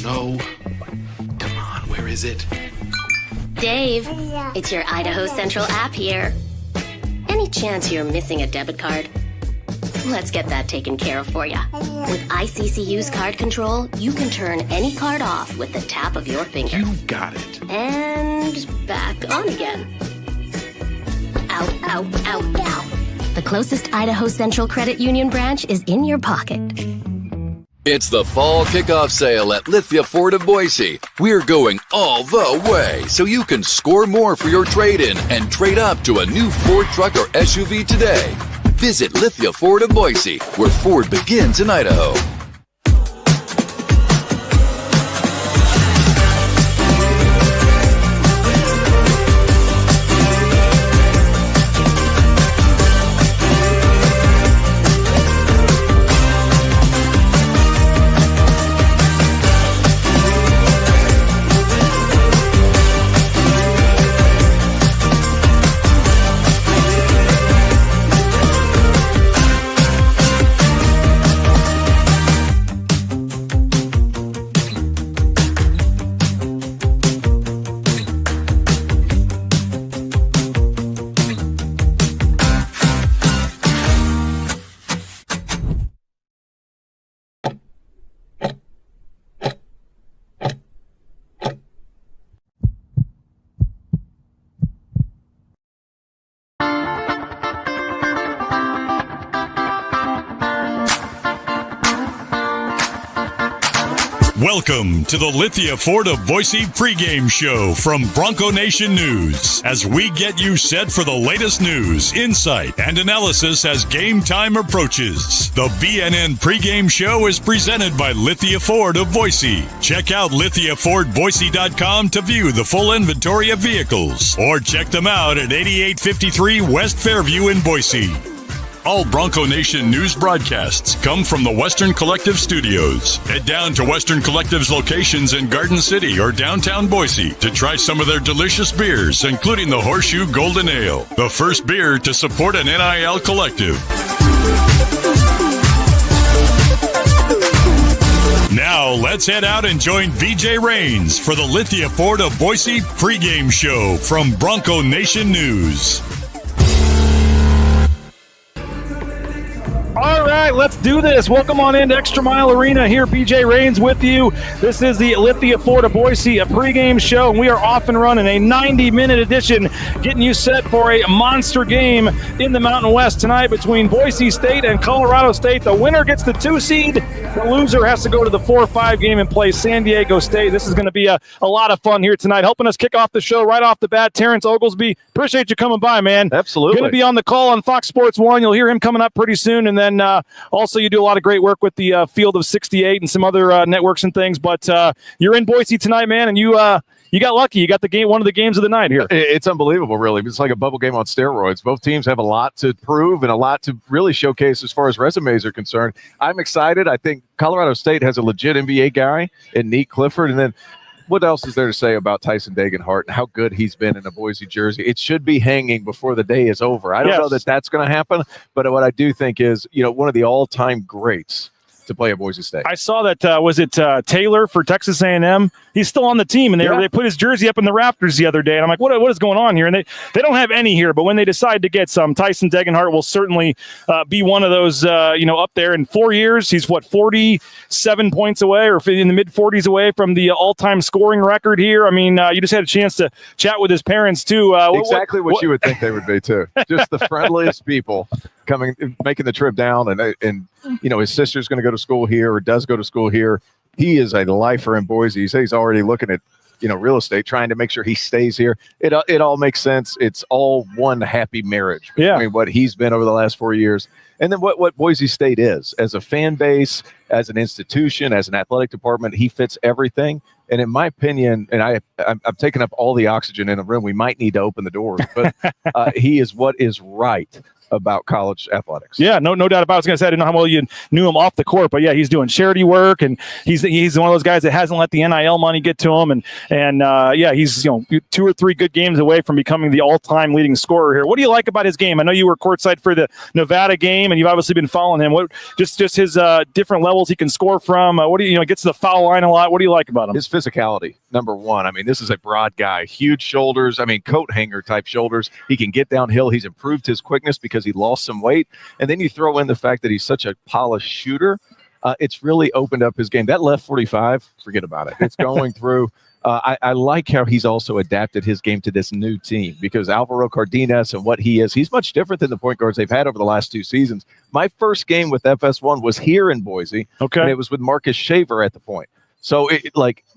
No. Come on, where is it? Dave, it's your Idaho Central app here. Any chance you're missing a debit card? Let's get that taken care of for you. With ICCU's card control, you can turn any card off with the tap of your finger. You got it. And back on again. Out, out, out, out. The closest Idaho Central Credit Union branch is in your pocket. It's the fall kickoff sale at Lithia Ford of Boise. We're going all the way so you can score more for your trade-in and trade up to a new Ford truck or SUV today. Visit Lithia Ford of Boise, where Ford begins in Idaho. Welcome to the Lithia Ford of Boise pregame show from Bronco Nation News as we get you set for the latest news, insight, and analysis as game time approaches. The BNN pregame show is presented by Lithia Ford of Boise. Check out lithiafordboise.com to view the full inventory of vehicles or check them out at 8853 West Fairview in Boise. All Bronco Nation news broadcasts come from the Western Collective Studios. Head down to Western Collective's locations in Garden City or downtown Boise to try some of their delicious beers, including the Horseshoe Golden Ale, the first beer to support an NIL collective. Now, let's head out and join BJ Rains for the Lithia Ford of Boise pregame show from Bronco Nation News. All right, let's do this. Welcome on into ExtraMile Arena here. BJ Rains with you. This is the Lithia Ford of Boise, a pregame show, and we are off and running a 90-minute edition, getting you set for a monster game in the Mountain West tonight between Boise State and Colorado State. The winner gets the 2 seed. The loser has to go to the 4-5 game and play San Diego State. This is going to be a lot of fun here tonight. Helping us kick off the show right off the bat, Terrence Oglesby. Appreciate you coming by, man. Absolutely. Going to be on the call on Fox Sports 1. You'll hear him coming up pretty soon, and then also you do a lot of great work with the Field of 68 and some other networks and things. But you're in Boise tonight, man, and you got lucky. You got the game, one of the games of the night here. It's unbelievable, really. It's like a bubble game on steroids. Both teams have a lot to prove and a lot to really showcase as far as resumes are concerned. I'm excited. I think Colorado State has a legit NBA guy in Nate Clifford, and then what else is there to say about Tyson Degenhart and how good he's been in a Boise jersey? It should be hanging before the day is over. I don't know that that's going to happen, but what I do think is, one of the all-time greats to play at Boise State. I saw that, was it Taylor for Texas A&M? He's still on the team, and they put his jersey up in the rafters the other day, and I'm like, what is going on here? And they don't have any here, but when they decide to get some, Tyson Degenhart will certainly be one of those, up there. In 4 years, he's, 47 points away or in the mid-40s away from the all-time scoring record here. I mean, you just had a chance to chat with his parents, too. Exactly what you would think they would be, too. Just the friendliest people making the trip down, and his sister's going to go to school here or does go to school here. He is a lifer in Boise. He says he's already looking at, real estate, trying to make sure he stays here. It all makes sense. It's all one happy marriage between what he's been over the last 4 years and then what Boise State is as a fan base, as an institution, as an athletic department. He fits everything. And in my opinion, and I'm taking up all the oxygen in the room, we might need to open the doors, but he is what is right about college athletics. Yeah, no doubt about it. I was going to say, I didn't know how well you knew him off the court, but yeah, he's doing charity work, and he's one of those guys that hasn't let the NIL money get to him, and yeah, he's 2 or 3 good games away from becoming the all-time leading scorer here. What do you like about his game? I know you were courtside for the Nevada game, and you've obviously been following him. What just his different levels he can score from? What do you gets to the foul line a lot? What do you like about him? His physicality, number one. I mean, this is a broad guy, huge shoulders. I mean, coat hanger type shoulders. He can get downhill. He's improved his quickness because he lost some weight. And then you throw in the fact that he's such a polished shooter. It's really opened up his game. That left 45, forget about it. It's going through. I like how he's also adapted his game to this new team because Alvaro Cardenas and what he is, he's much different than the point guards they've had over the last 2 seasons. My first game with FS1 was here in Boise. Okay. And it was with Marcus Shaver at the point. So,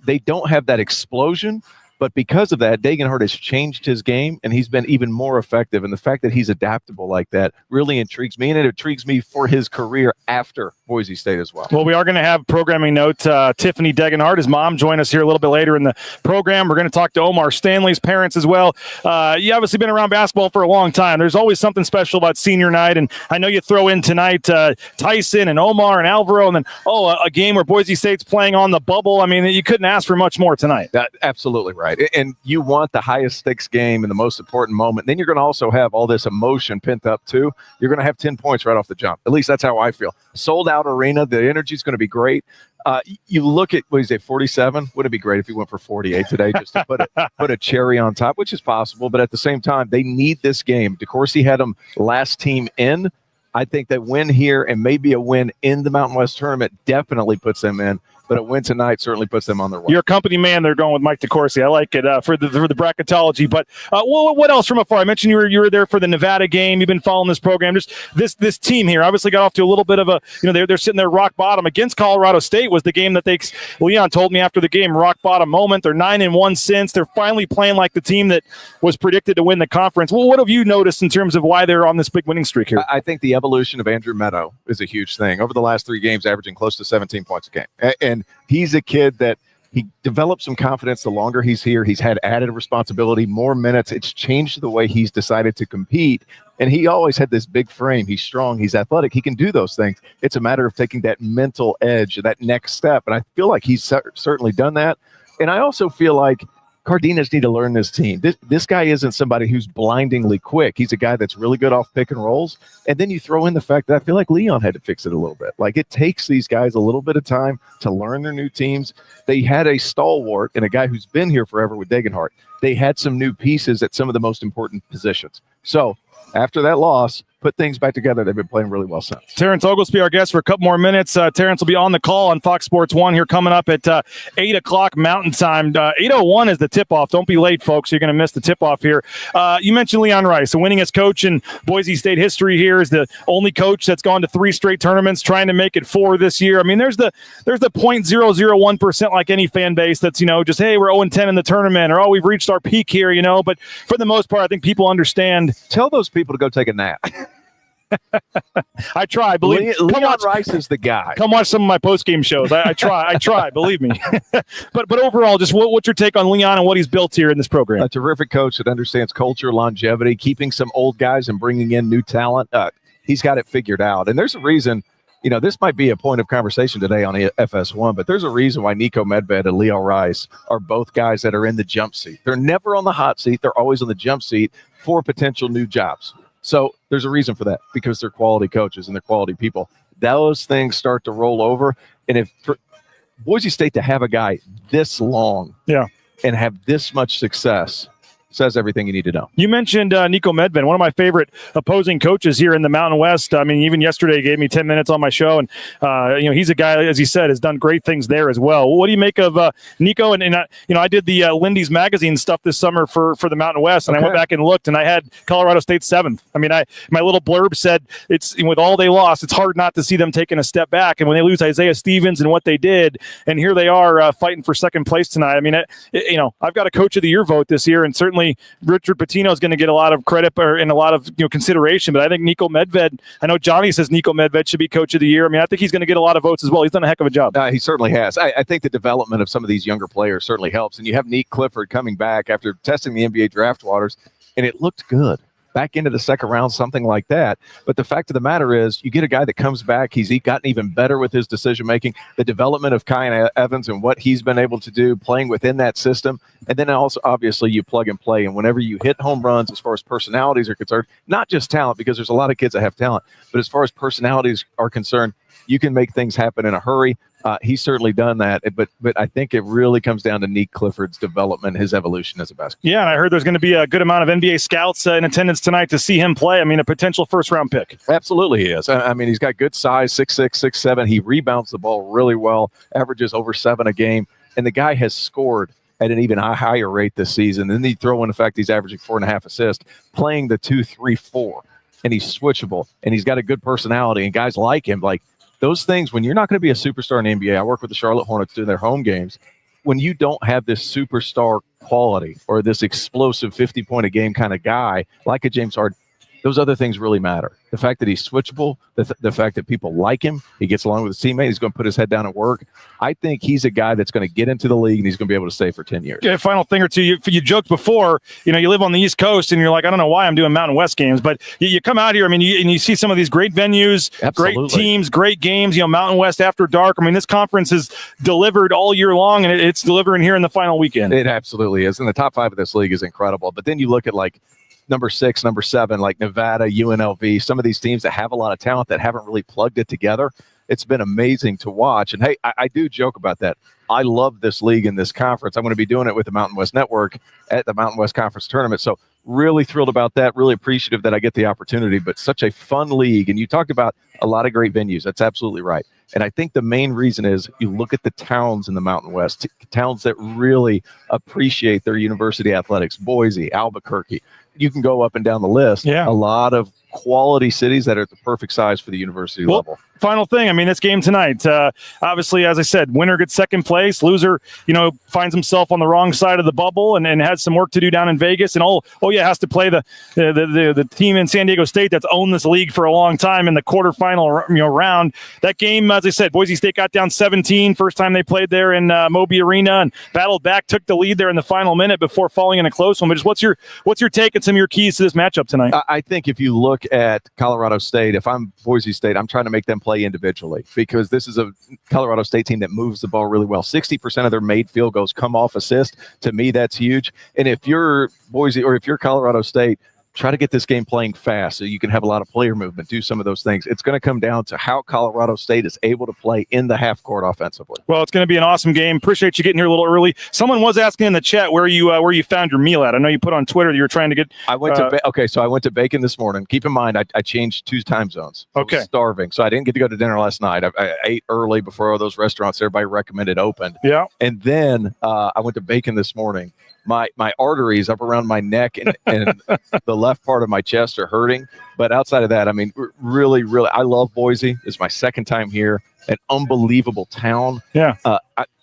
they don't have that explosion. But because of that, Degenhart has changed his game, and he's been even more effective. And the fact that he's adaptable like that really intrigues me, and it intrigues me for his career after Boise State as well. Well, we are going to have programming note. Tiffany Degenhart, his mom, join us here a little bit later in the program. We're going to talk to Omar Stanley's parents as well. You obviously been around basketball for a long time. There's always something special about senior night, and I know you throw in tonight Tyson and Omar and Alvaro, and then, a game where Boise State's playing on the bubble. I mean, you couldn't ask for much more tonight. Absolutely right. And you want the highest stakes game in the most important moment. Then you're going to also have all this emotion pent up too. You're going to have 10 points right off the jump. At least that's how I feel. Sold out arena. The energy is going to be great. You look at, 47? Would it be great if he went for 48 today just to put a cherry on top, which is possible. But at the same time, they need this game. DeCourcy had them last team in. I think that win here and maybe a win in the Mountain West tournament definitely puts them in. But a win tonight certainly puts them on their way. You're a company man. They're going with Mike DeCourcy. I like it for the bracketology. But what else from afar? I mentioned you were there for the Nevada game. You've been following this program. Just this team here obviously got off to a little bit of a they're sitting there rock bottom against Colorado State. Was the game that Leon told me after the game, rock bottom moment. They're 9-1 since. They're finally playing like the team that was predicted to win the conference. Well, what have you noticed in terms of why they're on this big winning streak here? I think the evolution of Andrew Meadow is a huge thing. Over the last 3 games, averaging close to 17 points a game, and he's a kid that he developed some confidence the longer he's here. He's had added responsibility, more minutes. It's changed the way he's decided to compete. And he always had this big frame. He's strong. He's athletic. He can do those things. It's a matter of taking that mental edge, that next step. And I feel like he's certainly done that. And I also feel like Cardenas need to learn this team. This guy isn't somebody who's blindingly quick. He's a guy that's really good off pick and rolls. And then you throw in the fact that I feel like Leon had to fix it a little bit. Like it takes these guys a little bit of time to learn their new teams. They had a stalwart and a guy who's been here forever with Degenhart. They had some new pieces at some of the most important positions. So after that loss, put things back together. They've been playing really well since. Terrence Oglesby, our guest for a couple more minutes. Terrence will be on the call on Fox Sports 1 here coming up at 8 o'clock Mountain Time. 8:01 is the tip-off. Don't be late, folks. You're going to miss the tip-off here. You mentioned Leon Rice, the winningest coach in Boise State history here, is the only coach that's gone to 3 straight tournaments, trying to make it 4 this year. I mean, there's the 0.001% like any fan base that's, just, hey, we're 0-10 in the tournament, or, we've reached our peak here, But for the most part, I think people understand. Tell those people to go take a nap. I try. Leon Rice is the guy. Come watch some of my post-game shows. I try. Believe me. But overall, just what's your take on Leon and what he's built here in this program? A terrific coach that understands culture, longevity, keeping some old guys and bringing in new talent. He's got it figured out. And there's a reason, this might be a point of conversation today on FS1, but there's a reason why Nico Medved and Leo Rice are both guys that are in the jump seat. They're never on the hot seat. They're always on the jump seat for potential new jobs. So there's a reason for that, because they're quality coaches and they're quality people. Those things start to roll over. And if for Boise State to have a guy this long and have this much success says everything you need to know. You mentioned Nico Medved, one of my favorite opposing coaches here in the Mountain West. I mean, even yesterday he gave me 10 minutes on my show, and he's a guy, as he said, has done great things there as well. What do you make of Nico? And I did the Lindy's magazine stuff this summer for the Mountain West, and I went back and looked, and I had Colorado State 7th. I mean, my little blurb said it's with all they lost, it's hard not to see them taking a step back. And when they lose Isaiah Stevens and what they did, and here they are fighting for second place tonight. I mean, I've got a Coach of the Year vote this year, and certainly Richard Pitino is going to get a lot of credit and a lot of consideration, but I think Nico Medved, I know Johnny says Nico Medved should be Coach of the Year. I mean, I think he's going to get a lot of votes as well. He's done a heck of a job. He certainly has. I think the development of some of these younger players certainly helps, and you have Nick Clifford coming back after testing the NBA draft waters, and it looked good. back into the second round, something like that. But the fact of the matter is, you get a guy that comes back, he's gotten even better with his decision-making, the development of Kyan Evans and what he's been able to do playing within that system. And then also, obviously, you plug and play. And whenever you hit home runs, as far as personalities are concerned, not just talent, because there's a lot of kids that have talent, but as far as personalities are concerned, you can make things happen in a hurry. He's certainly done that, but I think it really comes down to Nick Clifford's development, his evolution as a basketball. Yeah, and I heard there's going to be a good amount of NBA scouts in attendance tonight to see him play. I mean, a potential first-round pick. Absolutely he is. I mean, he's got good size, 6'6", 6'7". He rebounds the ball really well, averages over 7 a game, and the guy has scored at an even higher rate this season. And then you throw in the fact he's averaging 4.5 assists, playing the 2-3-4, and he's switchable, and he's got a good personality, and guys like him, like, those things, when you're not going to be a superstar in the NBA, I work with the Charlotte Hornets doing their home games. When you don't have this superstar quality or this explosive 50-point-a-game kind of guy like a James Harden, those other things really matter. The fact that he's switchable, the fact that people like him, he gets along with his teammates, he's going to put his head down and work. I think he's a guy that's going to get into the league and he's going to be able to stay for 10 years. Yeah, final thing or two. You joked before, you live on the East Coast and you're like, I don't know why I'm doing Mountain West games, but you come out here, I mean, and you see some of these great venues, Absolutely. Great teams, great games, Mountain West after dark. I mean, this conference is delivered all year long and it's delivering here in the final weekend. It absolutely is. And the top 5 of this league is incredible. But then you look at like number 6, number 7, like Nevada, UNLV, some of these teams that have a lot of talent that haven't really plugged it together. It's been amazing to watch. And hey, I do joke about that. I love this league and this conference. I'm going to be doing it with the Mountain West Network at the Mountain West Conference Tournament. So really thrilled about that, really appreciative that I get the opportunity, but such a fun league. And you talked about a lot of great venues. That's absolutely right. And I think the main reason is you look at the towns in the Mountain West, towns that really appreciate their university athletics, Boise, Albuquerque. You can go up and down the list. Yeah. A lot of quality cities that are at the perfect size for the university level. Final thing, I mean, this game tonight, obviously, as I said, winner gets second place. Loser, finds himself on the wrong side of the bubble and has some work to do down in Vegas. And has to play the team in San Diego State that's owned this league for a long time in the quarterfinal round. That game, as I said, Boise State got down 17 first time they played there in Moby Arena and battled back, took the lead there in the final minute before falling in a close one. But just what's your take and some of your keys to this matchup tonight? I think if you look at Colorado State, if I'm Boise State, I'm trying to make them play individually because this is a Colorado State team that moves the ball really well. 60% of their made field goals come off assist. To me, that's huge. And if you're Boise or if you're Colorado State, try to get this game playing fast so you can have a lot of player movement, do some of those things. It's going to come down to how Colorado State is able to play in the half court offensively. Well, it's going to be an awesome game. Appreciate you getting here a little early. Someone was asking in the chat where you found your meal at. I know you put on Twitter that you were trying to get. I went to bacon this morning. Keep in mind, I changed 2 time zones. Okay. I was starving, so I didn't get to go to dinner last night. I ate early before all those restaurants everybody recommended opened. Yeah. And then I went to bacon this morning. My arteries up around my neck and the left part of my chest are hurting. But outside of that, I mean, really, really, I love Boise. It's my second time here. An unbelievable town. Yeah.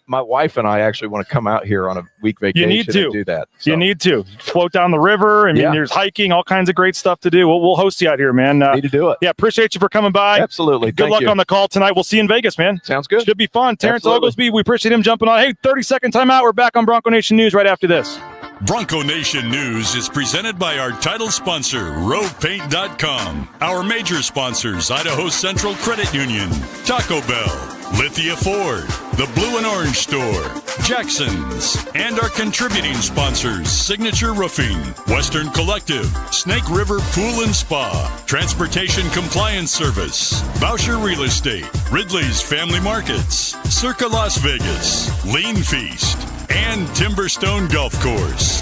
My wife and I actually want to come out here on a week vacation and do that. So. You need to float down the river. I mean, there's hiking, all kinds of great stuff to do. We'll host you out here, man. Need to do it. Yeah, appreciate you for coming by. Absolutely. Good luck on the call tonight. We'll see you in Vegas, man. Sounds good. Should be fun. Terrence Oglesby, we appreciate him jumping on. Hey, 30-second timeout. We're back on Bronco Nation News right after this. Bronco Nation News is presented by our title sponsor, RovePaint.com. Our major sponsors, Idaho Central Credit Union, Taco Bell, Lithia Ford, the Blue and Orange Store, Jackson's, and our contributing sponsors, Signature Roofing, Western Collective, Snake River Pool and Spa, Transportation Compliance Service, Boucher Real Estate, Ridley's Family Markets, Circa Las Vegas, Lean Feast, and Timberstone Golf Course.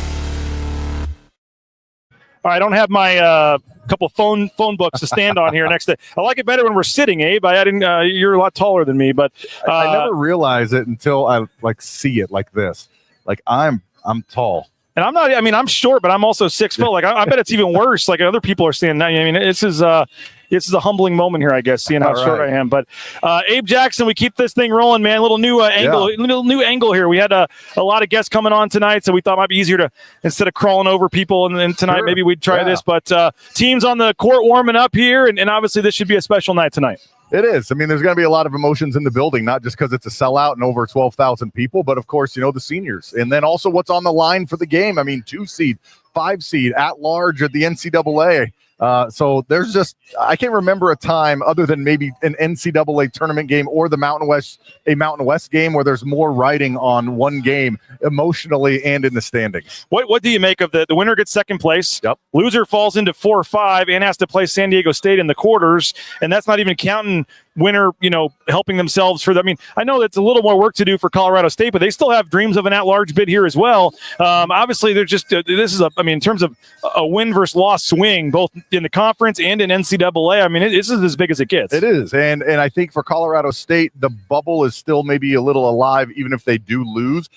All right, I don't have my couple phone books to stand on here next to. I like it better when we're sitting, Abe. I didn't. You're a lot taller than me, but I never realize it until I see it like this. Like I'm tall. And I'm not. I mean, I'm short, but I'm also 6 foot. Like I bet it's even worse. Like other people are standing. I mean, this is a humbling moment here, I guess, seeing how short I am. But Abe Jackson, we keep this thing rolling, man. Little new angle here. We had a lot of guests coming on tonight, so we thought it might be easier to instead of crawling over people. And tonight, maybe we'd try this. But teams on the court warming up here, and obviously this should be a special night tonight. It is. I mean, there's going to be a lot of emotions in the building, not just because it's a sellout and over 12,000 people, but of course, the seniors. And then also what's on the line for the game. I mean, 2 seed, 5 seed at large at the NCAA. So there's just, I can't remember a time other than maybe an NCAA tournament game or a Mountain West game where there's more riding on one game emotionally and in the standings. What do you make of the winner gets second place? Yep. Loser falls into 4 or 5 and has to play San Diego State in the quarters. And that's not even counting winner, helping themselves for the, I mean, I know that's a little more work to do for Colorado State, but they still have dreams of an at-large bid here as well. Obviously, they're just, this is in terms of a win versus loss swing, both in the conference and in NCAA. I mean, this is as big as it gets. It is. And I think for Colorado State, the bubble is still maybe a little alive, even if they do lose.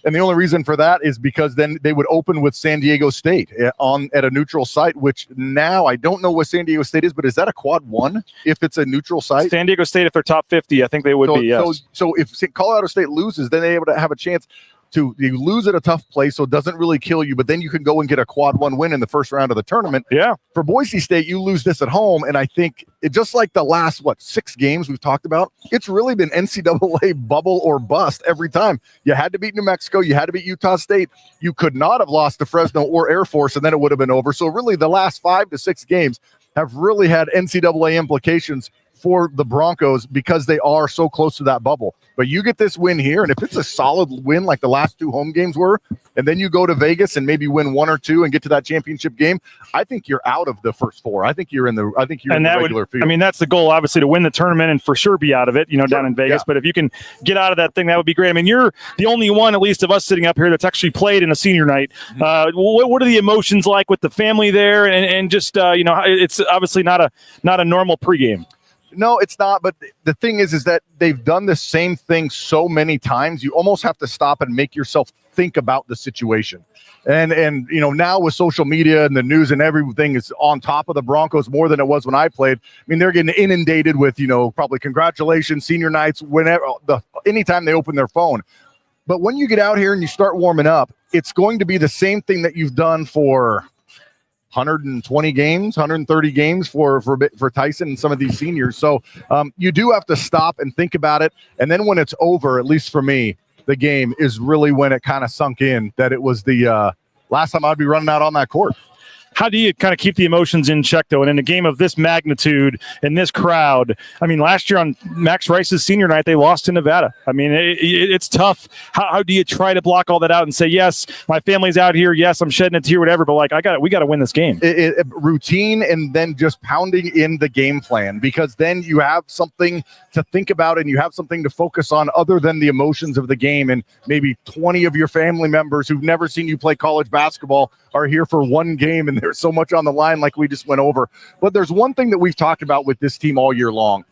And the only reason for that is because then they would open with San Diego State at a neutral site, which now I don't know what San Diego State is, but is that a quad 1 if it's a neutral site? San Diego State, if they're top 50, I think they would be, yes. So if Colorado State loses, then they're able to have a chance to lose at a tough place, so it doesn't really kill you, but then you can go and get a quad 1 win in the first round of the tournament. Yeah. For Boise State, you lose this at home, and I think it just like the last, 6 games we've talked about, it's really been NCAA bubble or bust every time. You had to beat New Mexico. You had to beat Utah State. You could not have lost to Fresno or Air Force, and then it would have been over. So really the last 5 to 6 games have really had NCAA implications for the Broncos because they are so close to that bubble. But you get this win here, and if it's a solid win like the last 2 home games were, and then you go to Vegas and maybe win 1 or 2 and get to that championship game, I think you're out of the first 4. I think you're in the regular field. I mean, that's the goal, obviously, to win the tournament and for sure be out of it, down in Vegas. Yeah. But if you can get out of that thing, that would be great. I mean, you're the only one, at least of us sitting up here, that's actually played in a senior night. What are the emotions like with the family there? And just, it's obviously not a normal pregame. No, it's not. But the thing is that they've done the same thing so many times. You almost have to stop and make yourself think about the situation. And now with social media and the news and everything is on top of the Broncos more than it was when I played. I mean, they're getting inundated with, probably congratulations, senior nights, anytime they open their phone. But when you get out here and you start warming up, it's going to be the same thing that you've done for 120 games, 130 games for Tyson and some of these seniors. So you do have to stop and think about it. And then when it's over, at least for me, the game is really when it kind of sunk in that it was the last time I'd be running out on that court. How do you kind of keep the emotions in check, though? And in a game of this magnitude and this crowd, I mean, last year on Max Rice's senior night, they lost to Nevada. I mean, it's tough. How do you try to block all that out and say, yes, my family's out here. Yes, I'm shedding a tear, whatever. But we got to win this game. Routine and then just pounding in the game plan, because then you have something to think about and you have something to focus on other than the emotions of the game. And maybe 20 of your family members who've never seen you play college basketball are here for one game, and there's so much on the line like we just went over. But there's one thing that we've talked about with this team all year long,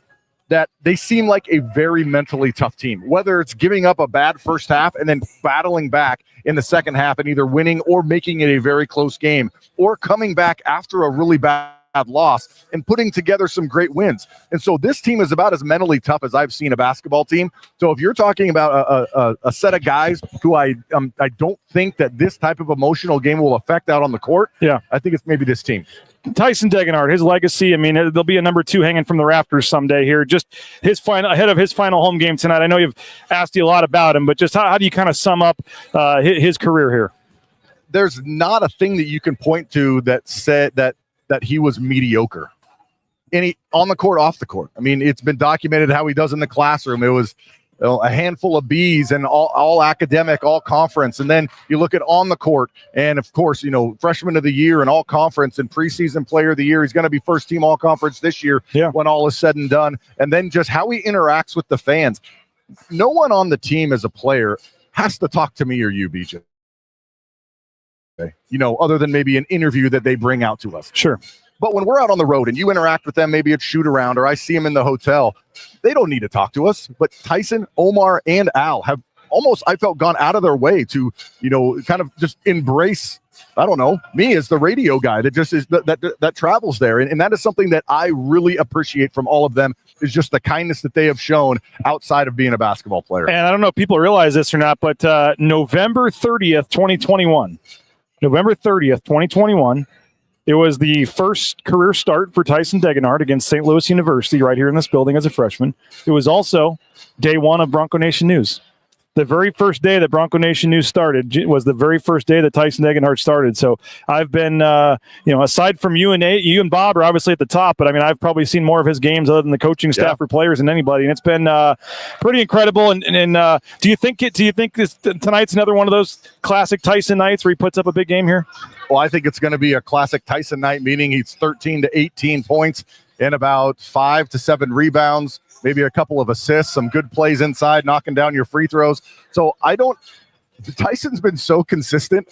that they seem like a very mentally tough team, whether it's giving up a bad first half and then battling back in the second half and either winning or making it a very close game, or coming back after a really bad loss and putting together some great wins. And so this team is about as mentally tough as I've seen a basketball team. So if you're talking about a set of guys who I don't think that this type of emotional game will affect out on the court, I think it's maybe this team. Tyson Degenhart, his legacy, I mean, there'll be a number 2 hanging from the rafters someday here. Just ahead of his final home game tonight. I know you've asked you a lot about him, but just how do you kind of sum up his career here? There's not a thing that you can point to that said that he was mediocre. On the court, off the court. I mean, it's been documented how he does in the classroom. It was a handful of B's and all academic, all conference. And then you look at on the court, and of course, freshman of the year and all conference and preseason player of the year. He's going to be first team all conference this year when all is said and done. And then just how he interacts with the fans. No one on the team as a player has to talk to me or you, BJ. Other than maybe an interview that they bring out to us. Sure. But when we're out on the road and you interact with them, maybe it's shoot around or I see them in the hotel, they don't need to talk to us. But Tyson, Omar, and Al have almost, I felt, gone out of their way to, kind of just embrace, I don't know, me as the radio guy that just is that travels there. And that is something that I really appreciate from all of them, is just the kindness that they have shown outside of being a basketball player. And I don't know if people realize this or not, but November 30th, 2021, It was the first career start for Tyson Degenhart against St. Louis University right here in this building as a freshman. It was also day one of Bronco Nation News. The very first day that Bronco Nation News started was the very first day that Tyson Degenhart started. So I've been, aside from you and Bob are obviously at the top, but I mean, I've probably seen more of his games other than the coaching staff or players than anybody, and it's been pretty incredible. And do you think tonight's another one of those classic Tyson nights where he puts up a big game here? Well, I think it's going to be a classic Tyson night, meaning he's 13 to 18 points and about 5 to 7 rebounds. Maybe a couple of assists, some good plays inside, knocking down your free throws. So Tyson's been so consistent.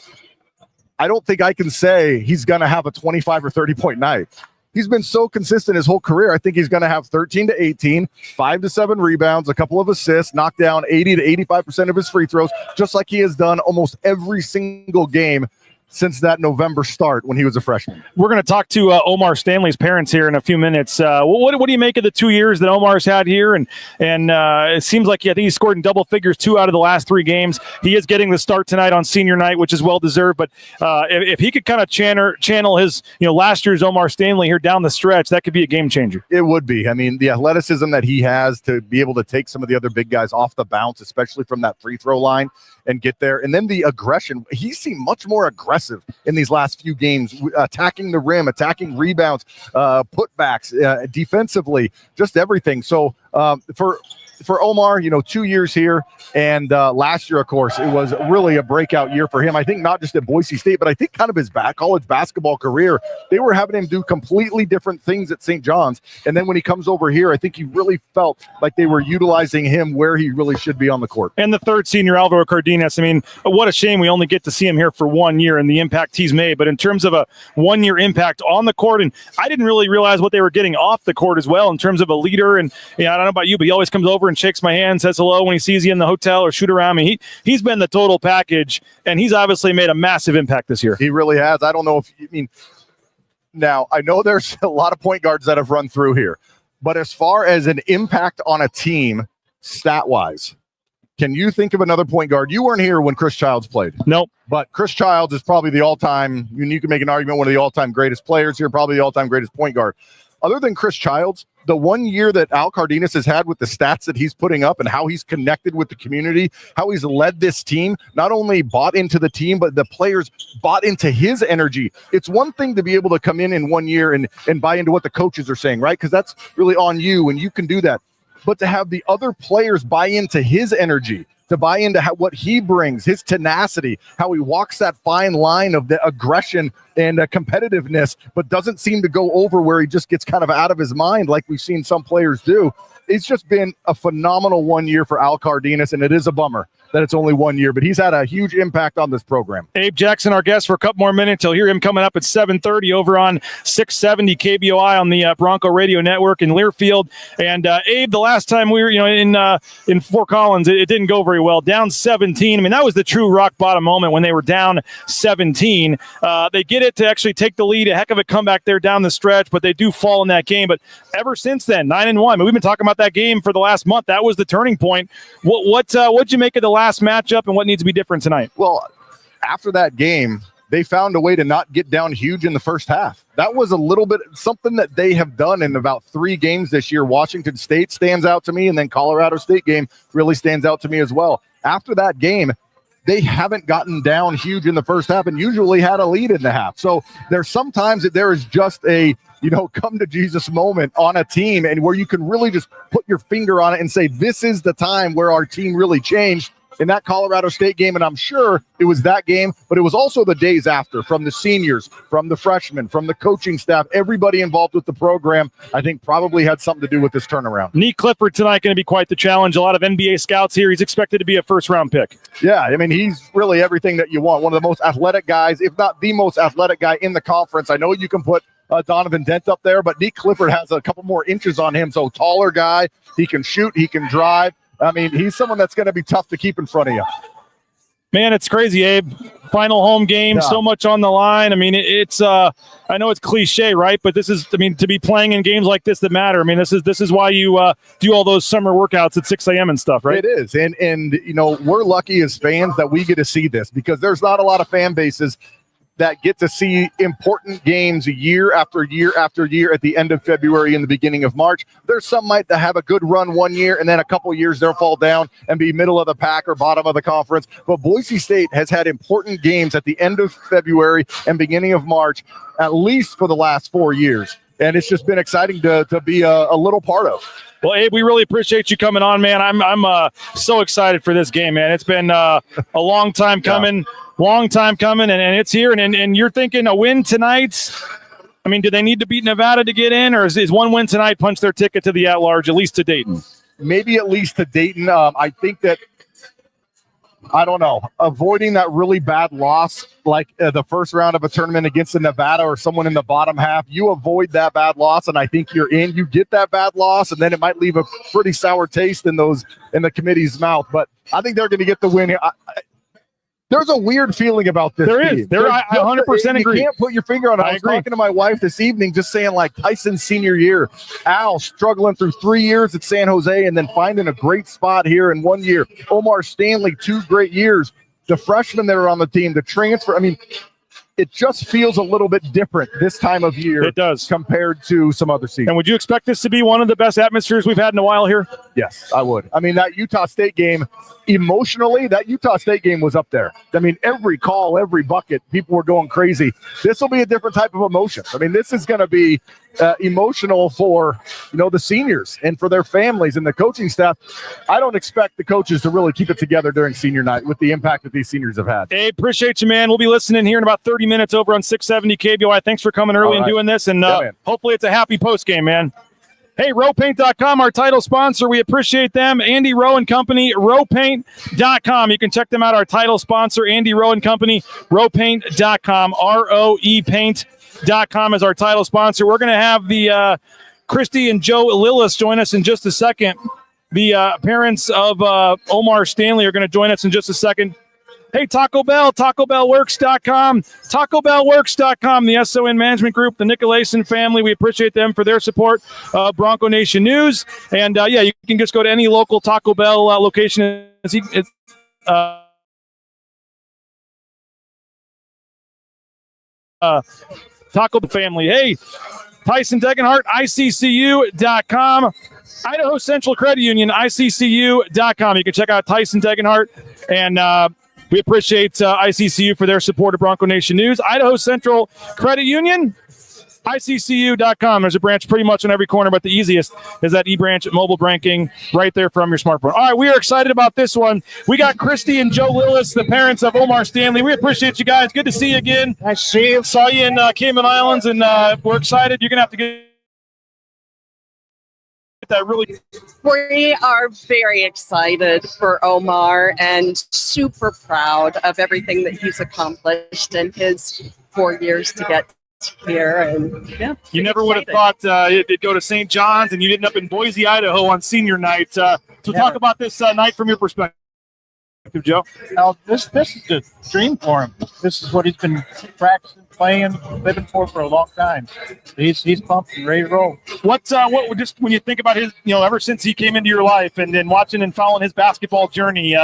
I don't think I can say he's going to have a 25 or 30-point night. He's been so consistent his whole career. I think he's going to have 13 to 18, 5 to 7 rebounds, a couple of assists, knock down 80 to 85% of his free throws, just like he has done almost every single game since that November start when he was a freshman. We're going to talk to Omar Stanley's parents here in a few minutes. What do you make of the 2 years that Omar's had here? And it seems like I think he scored in double figures 2 out of the last 3 games. He is getting the start tonight on senior night, which is well deserved. But if he could kind of channel his last year's Omar Stanley here down the stretch, that could be a game changer. It would be. I mean, the athleticism that he has to be able to take some of the other big guys off the bounce, especially from that free throw line, and get there. And then the aggression. He's seen much more aggressive in these last few games, attacking the rim, attacking rebounds, putbacks, defensively, just everything. So for Omar, 2 years here, and last year, of course, it was really a breakout year for him. I think not just at Boise State, but I think kind of his college basketball career. They were having him do completely different things at St. John's. And then when he comes over here, I think he really felt like they were utilizing him where he really should be on the court. And the third senior, Alvaro Cardenas, I mean, what a shame we only get to see him here for 1 year and the impact he's made. But in terms of a 1 year impact on the court, and I didn't really realize what they were getting off the court as well in terms of a leader. And I don't know about you, but he always comes over and shakes my hand, says hello when he sees you in the hotel or shoot around me. He's been the total package, and he's obviously made a massive impact this year. He really has. I don't know now I know there's a lot of point guards that have run through here, but as far as an impact on a team stat-wise, can you think of another point guard? You weren't here when Chris Childs played. Nope. But Chris Childs is probably the all-time, you can make an argument, one of the all-time greatest players here, probably the all-time greatest point guard. Other than Chris Childs, the 1 year that Al Cardenas has had with the stats that he's putting up and how he's connected with the community, how he's led this team, not only bought into the team, but the players bought into his energy. It's one thing to be able to come in 1 year and buy into what the coaches are saying, right? Because that's really on you, and you can do that. But to have the other players buy into his energy, to buy into what he brings, his tenacity, how he walks that fine line of the aggression and competitiveness, but doesn't seem to go over where he just gets kind of out of his mind like we've seen some players do. It's just been a phenomenal 1 year for Al Cardenas, and it is a bummer that it's only 1 year, but he's had a huge impact on this program. Abe Jackson, our guest for a couple more minutes. You'll hear him coming up at 7:30 over on 670 KBOI on the Bronco Radio Network in Learfield. And Abe, the last time we were in Fort Collins, it didn't go very well. Down 17. I mean, that was the true rock bottom moment when they were down 17. They get it to actually take the lead. A heck of a comeback there down the stretch, but they do fall in that game. But ever since then, 9-1. I mean, we've been talking about that game for the last month. That was the turning point. What'd you make of the last matchup, and what needs to be different tonight? Well, after that game, they found a way to not get down huge in the first half. That was a little bit something that they have done in about 3 games this year. Washington State stands out to me, and then Colorado State game really stands out to me as well. After that game, they haven't gotten down huge in the first half and usually had a lead in the half. So there's sometimes that there is just a come to Jesus moment on a team, and where you can really just put your finger on it and say, this is the time where our team really changed. In that Colorado State game, and I'm sure it was that game, but it was also the days after, from the seniors, from the freshmen, from the coaching staff, everybody involved with the program, I think probably had something to do with this turnaround. Nick Clifford tonight going to be quite the challenge. A lot of NBA scouts here. He's expected to be a first-round pick. Yeah, I mean, he's really everything that you want. One of the most athletic guys, if not the most athletic guy in the conference. I know you can put Donovan Dent up there, but Nick Clifford has a couple more inches on him, so taller guy. He can shoot, he can drive. I mean, he's someone that's going to be tough to keep in front of you. Man, it's crazy, Abe. Final home game, so much on the line. I mean, it's I know it's cliche, right? But this is, I mean, to be playing in games like this that matter. I mean, this is why you do all those summer workouts at 6 a.m. and stuff, right? It is, and we're lucky as fans that we get to see this, because there's not a lot of fan bases that get to see important games year after year after year at the end of February and the beginning of March. There's some might have a good run one year, and then a couple years they'll fall down and be middle of the pack or bottom of the conference. But Boise State has had important games at the end of February and beginning of March, at least for the last 4 years. And it's just been exciting to be a little part of. Well, Abe, we really appreciate you coming on, man. I'm so excited for this game, man. It's been a long time coming. Long time coming, and it's here. And you're thinking a win tonight? I mean, do they need to beat Nevada to get in, or is one win tonight punch their ticket to the at-large, at least to Dayton? Maybe at least to Dayton. I think that, I don't know, avoiding that really bad loss like the first round of a tournament against the Nevada or someone in the bottom half, you avoid that bad loss, and I think you're in. You get that bad loss, and then it might leave a pretty sour taste in the committee's mouth. But I think they're going to get the win. There's a weird feeling about this team. I 100% agree. You can't put your finger on it. I was talking to my wife this evening, just saying, like, Tyson's senior year, Al struggling through 3 years at San Jose and then finding a great spot here in 1 year. Omar Stanley, 2 great years. The freshmen that are on the team, the transfer. I mean, it just feels a little bit different this time of year. It does, compared to some other seasons. And would you expect this to be one of the best atmospheres we've had in a while here? Yes, I would. I mean, that Utah State game, emotionally, that Utah State game was up there. I mean, every call, every bucket, people were going crazy. This will be a different type of emotion. I mean, this is going to be emotional for, the seniors and for their families and the coaching staff. I don't expect the coaches to really keep it together during senior night with the impact that these seniors have had. Hey, appreciate you, man. We'll be listening here in about 30 minutes over on 670 KBOI. Thanks for coming early and doing this, and hopefully it's a happy post game, man. Hey, rowpaint.com, our title sponsor. We appreciate them. Andy Rowe and Company, rowpaint.com. You can check them out, our title sponsor, Andy Rowe and Company, rowpaint.com, ROE paint.com is our title sponsor. We're going to have the Christy and Joe Lillis join us in just a second. The parents of Omar Stanley are going to join us in just a second. Hey, Taco Bell, TacoBellWorks.com, TacoBellWorks.com, the SON Management Group, the Nicolason family. We appreciate them for their support of Bronco Nation News. And, you can just go to any local Taco Bell location. Taco Bell family. Hey, Tyson Degenhart, ICCU.com. Idaho Central Credit Union, ICCU.com. You can check out Tyson Degenhart, and we appreciate ICCU for their support of Bronco Nation News. Idaho Central Credit Union, ICCU.com. There's a branch pretty much on every corner, but the easiest is that eBranch mobile banking right there from your smartphone. All right, we are excited about this one. We got Christy and Joe Lillis, the parents of Omar Stanley. We appreciate you guys. Good to see you again. Nice to see you. Saw you in Cayman Islands, and we're excited. You're going to have to get that really. We are very excited for Omar and super proud of everything that he's accomplished in his 4 years to get here. And you never would have thought it'd go to St. John's, and you'd end up in Boise, Idaho on senior night. So talk about this night from your perspective, Joe. Now, this is a dream for him. This is what he's been practicing, playing, living for a long time. He's pumped and ready to roll. What just when you think about his, ever since he came into your life, and then watching and following his basketball journey,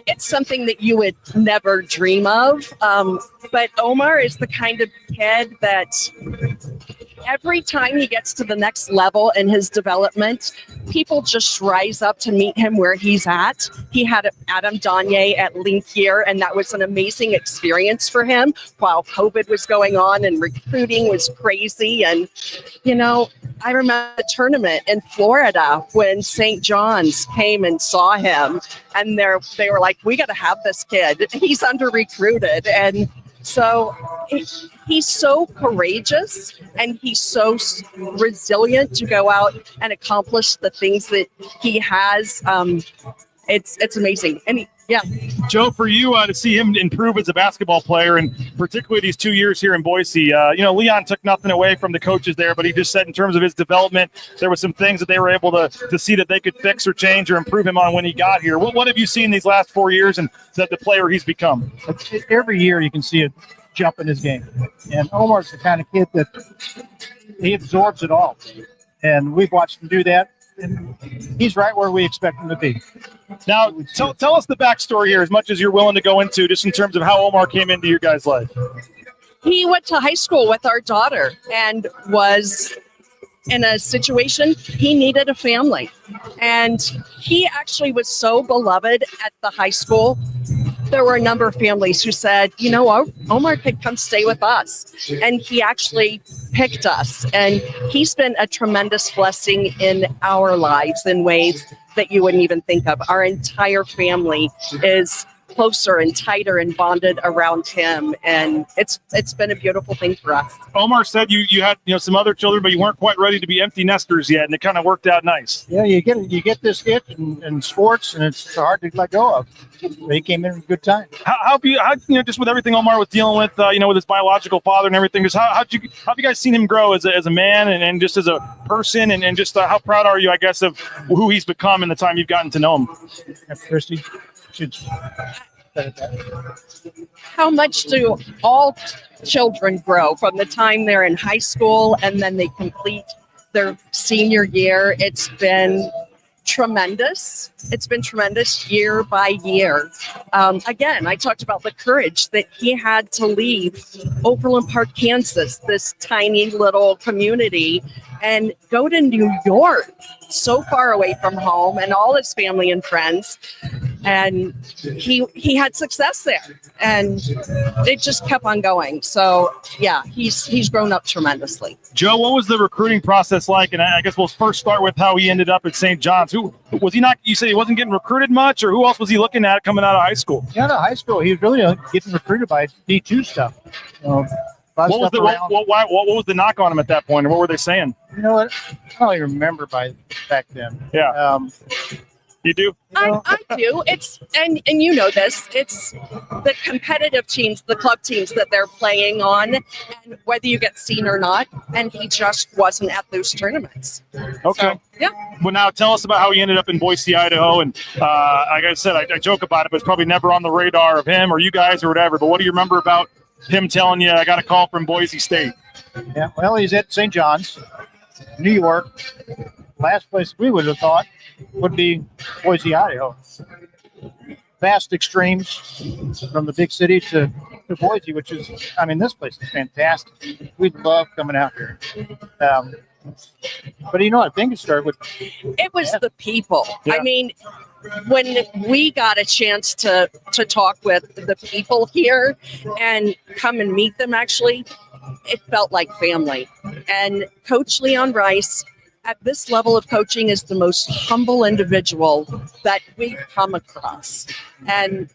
it's something that you would never dream of. But Omar is the kind of kid that every time he gets to the next level in his development, people just rise up to meet him where he's at. He had Adam Danye at Lithia, and that was an amazing experience for him while COVID was going on and recruiting was crazy. And, I remember the tournament in Florida when St. John's came and saw him, and they were like, we got to have this kid. He's under-recruited. And so he's so courageous, and he's so resilient to go out and accomplish the things that he has. It's amazing. And Joe, for you to see him improve as a basketball player, and particularly these 2 years here in Boise, Leon took nothing away from the coaches there, but he just said in terms of his development, there were some things that they were able to see that they could fix or change or improve him on when he got here. What have you seen these last 4 years and that the player he's become? Every year you can see a jump in his game. And Omar's the kind of kid that he absorbs it all. And we've watched him do that and he's right where we expect him to be. Now, tell us the backstory here, as much as you're willing to go into, just in terms of how Omar came into your guys' life. He went to high school with our daughter and was in a situation he needed a family. And he actually was so beloved at the high school. There were a number of families who said, you know, Omar could come stay with us. And he actually picked us. And he's been a tremendous blessing in our lives in ways that you wouldn't even think of. Our entire family is closer and tighter and bonded around him, and it's been a beautiful thing for us. Omar said you had some other children, but you weren't quite ready to be empty nesters yet, and it kind of worked out nice. Yeah, you get this itch in sports, and it's hard to let go of. They came in at a good time. How just with everything Omar was dealing with, with his biological father and everything, just how have you guys seen him grow as a man and just as a person, and just how proud are you, I guess, of who he's become in the time you've gotten to know him? Christy should. How much do all children grow from the time they're in high school and then they complete their senior year? It's been tremendous. It's been tremendous year by year. Again, I talked about the courage that he had to leave Overland Park, Kansas, this tiny little community, and go to New York, so far away from home and all his family and friends. And he had success there, and it just kept on going. So yeah, he's grown up tremendously. Joe, what was the recruiting process like? And I guess we'll first start with how he ended up at St. John's. Who was he not? You said he wasn't getting recruited much, or who else was he looking at coming out of high school? Yeah, out of high school, he was really getting recruited by D2 stuff. What was the knock on him at that point, or what were they saying? You know what? I don't even remember back then. Yeah. You do? I do. It's and you know this. It's the competitive teams, the club teams that they're playing on, and whether you get seen or not. And he just wasn't at those tournaments. Okay. So, yeah. Well, now tell us about how he ended up in Boise, Idaho. And like I said, I joke about it, but it's probably never on the radar of him or you guys or whatever. But what do you remember about him telling you, I got a call from Boise State? Yeah. Well, he's at St. John's, New York. Last place we would have thought would be Boise, Idaho. Vast extremes from the big city to Boise, which is, this place is fantastic. We love coming out here. But I think it started with... It was the people. Yeah. When we got a chance to talk with the people here and come and meet them, actually, it felt like family. And Coach Leon Rice, at this level of coaching, is the most humble individual that we've come across. And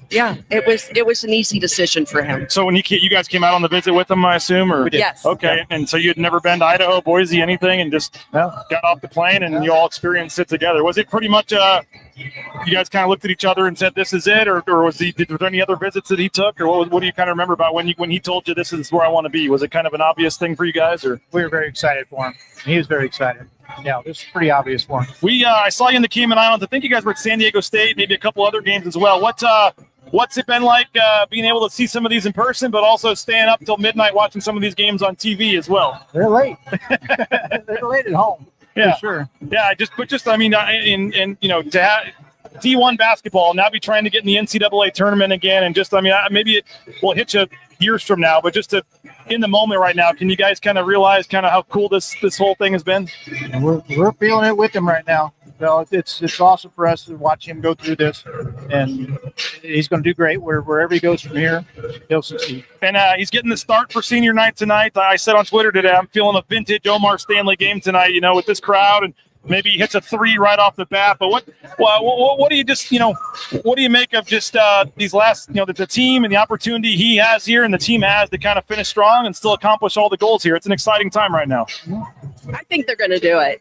yeah, it was an easy decision for him. So when you guys came out on the visit with him, I assume, or we did. Yes. Okay, yeah. And so you had never been to Idaho, Boise, anything, and just got off the plane and you all experienced it together. Was it pretty much you guys kind of looked at each other and said, "This is it," or were there any other visits that he took, or what do you kind of remember about when he told you this is where I want to be? Was it kind of an obvious thing for you guys, or we were very excited for him? He was very excited. Yeah, this is pretty obvious for him. I saw you in the Cayman Islands. I think you guys were at San Diego State, maybe a couple other games as well. What's it been like being able to see some of these in person, but also staying up till midnight watching some of these games on TV as well? They're late. They're late at home. Yeah, for sure. Yeah, to have D1 basketball, now be trying to get in the NCAA tournament again, and maybe it will hit you years from now, but just in the moment right now, can you guys kind of realize kind of how cool this whole thing has been? And we're feeling it with him right now. It's awesome for us to watch him go through this, and he's going to do great wherever he goes from here. He'll succeed. And he's getting the start for senior night tonight. I said on Twitter today, I'm feeling a vintage Omar Stanley game tonight, with this crowd, and maybe he hits a three right off the bat. But what do you what do you make of just these last, the team and the opportunity he has here and the team has to kind of finish strong and still accomplish all the goals here? It's an exciting time right now. I think they're going to do it.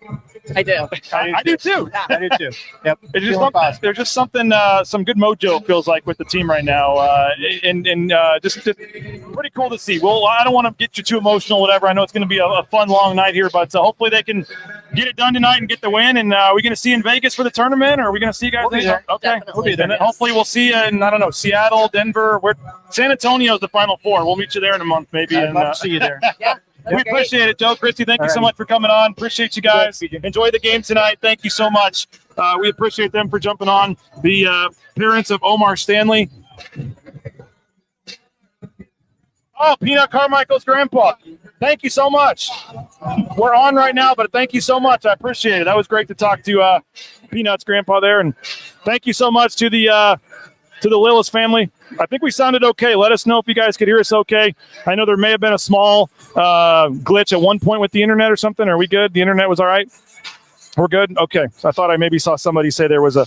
I do. I do too. I do too. Yep. There's just something, some good mojo feels like with the team right now, and just pretty cool to see. Well, I don't want to get you too emotional, whatever. I know it's going to be a fun, long night here, but hopefully they can get it done tonight and get the win. And are we going to see you in Vegas for the tournament, or are we going to see you guys? We'll be there. Okay, we'll be there. And hopefully we'll see you in Seattle, Denver. San Antonio's the Final Four. We'll meet you there in a month, maybe. I'd love to see you there. Yeah. We appreciate it, Joe. Christy, thank you so much for coming on. Appreciate you guys. Enjoy the game tonight. Thank you so much. We appreciate them for jumping on. The parents of Omar Stanley. Oh, Peanut Carmichael's grandpa. Thank you so much. We're on right now, but thank you so much. I appreciate it. That was great to talk to Peanut's grandpa there. And thank you so much to the Lillis family. I think we sounded okay. Let us know if you guys could hear us okay. I know there may have been a small glitch at one point with the internet or something. Are we good? The internet was all right? We're good? Okay. So I thought I maybe saw somebody say there was a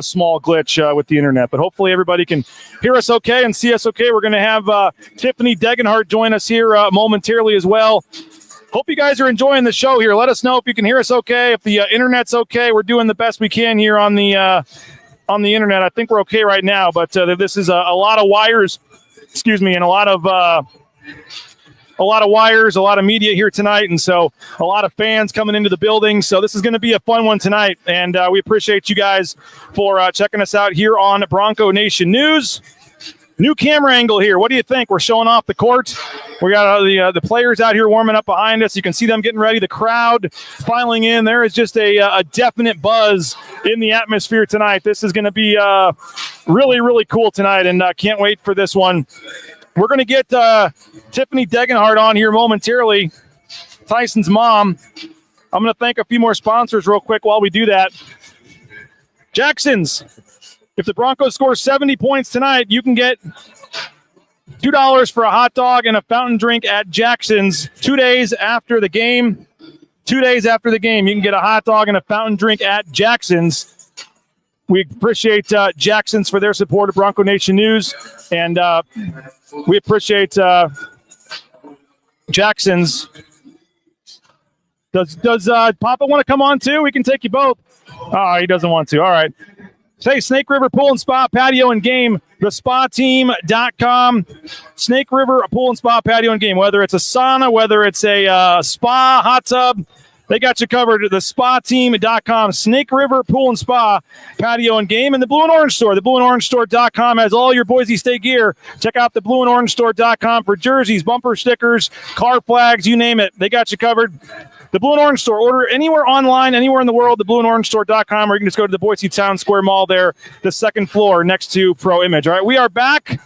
small glitch with the internet, but hopefully everybody can hear us okay and see us okay. We're going to have Tiffany Degenhart join us here momentarily as well. Hope you guys are enjoying the show here. Let us know if you can hear us okay, if the internet's okay. We're doing the best we can here on the internet. I think we're okay right now, but this is a lot of wires, and a lot of wires, a lot of media here tonight, and so a lot of fans coming into the building. So this is going to be a fun one tonight, and we appreciate you guys for checking us out here on Bronco Nation News. New camera angle here. What do you think? We're showing off the court. We got the players out here warming up behind us. You can see them getting ready. The crowd filing in. There is just a definite buzz in the atmosphere tonight. This is going to be really, really cool tonight, and can't wait for this one. We're going to get Tiffany Degenhart on here momentarily, Tyson's mom. I'm going to thank a few more sponsors real quick while we do that. Jackson's. If the Broncos score 70 points tonight, you can get $2 for a hot dog and a fountain drink at Jackson's 2 days after the game. 2 days after the game, you can get a hot dog and a fountain drink at Jackson's. We appreciate Jackson's for their support of Bronco Nation News, and we appreciate Jackson's. Does Papa want to come on too? We can take you both. Oh, he doesn't want to. All right. Say Snake River Pool and Spa Patio and Game, thespateam.com. Snake River Pool and Spa Patio and Game, whether it's a sauna, whether it's a spa, hot tub, they got you covered at thespateam.com. Snake River Pool and Spa Patio and Game, and the Blue and Orange Store. The Blue and Orange Store.com has all your Boise State gear. Check out the Blue and Orange Store.com for jerseys, bumper stickers, car flags, you name it. They got you covered. The Blue and Orange Store. Order anywhere online, anywhere in the world, theblueandorangestore.com, or you can just go to the Boise Town Square Mall there, the second floor next to Pro Image. All right, we are back.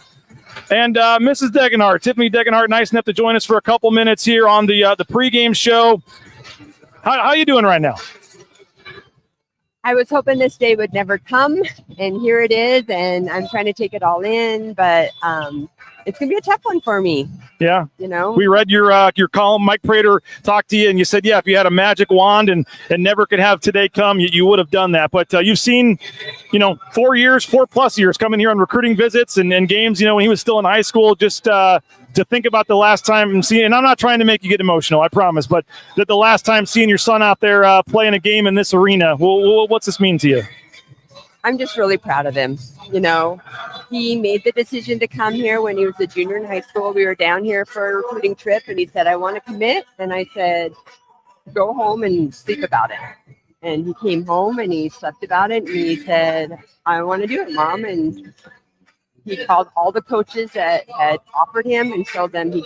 And Mrs. Degenhart, Tiffany Degenhart, nice enough to join us for a couple minutes here on the pregame show. How you doing right now? I was hoping this day would never come, and here it is, and I'm trying to take it all in, but it's going to be a tough one for me. Yeah. You know, we read your column. Mike Prater talked to you, and you said, yeah, if you had a magic wand and never could have today come, you would have done that. But you've seen, 4+ years coming here on recruiting visits and games, when he was still in high school, just to think about the last time and seeing, and I'm not trying to make you get emotional, I promise, but that the last time seeing your son out there playing a game in this arena, what's this mean to you? I'm just really proud of him. He made the decision to come here when he was a junior in high school. We were down here for a recruiting trip, and he said, I want to commit. And I said, go home and sleep about it. And he came home and he slept about it. And he said, I want to do it, Mom. And he called all the coaches that had offered him and showed them he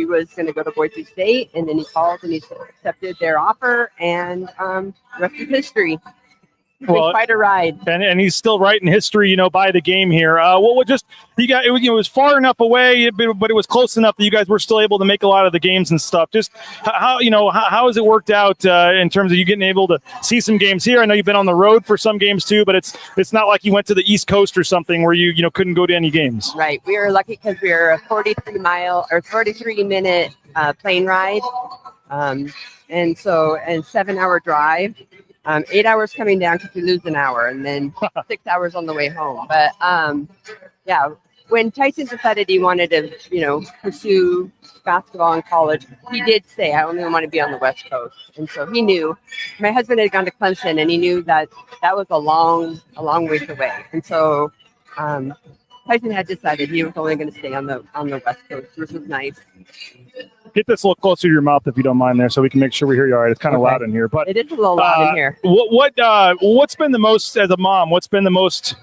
was going to go to Boise State. And then he called and he accepted their offer, and rest is history. It's been quite a ride, and he's still writing history, by the game here. It was far enough away, but it was close enough that you guys were still able to make a lot of the games and stuff. Just how has it worked out in terms of you getting able to see some games here? I know you've been on the road for some games too, but it's not like you went to the East Coast or something where you couldn't go to any games. Right, we were lucky because we were a 43-minute plane ride, and 7-hour drive. 8 hours coming down because we lose an hour, and then 6 hours on the way home. But when Tyson decided he wanted to, pursue basketball in college, he did say, I only want to be on the West Coast. And so he knew. My husband had gone to Clemson, and he knew that was a long ways away. And so Tyson had decided he was only going to stay on the West Coast, which was nice. Get this a little closer to your mouth if you don't mind there, so we can make sure we hear you all right. It's kind of loud in here, but it is a little loud in here. What's been the most, as a mom, what's been the most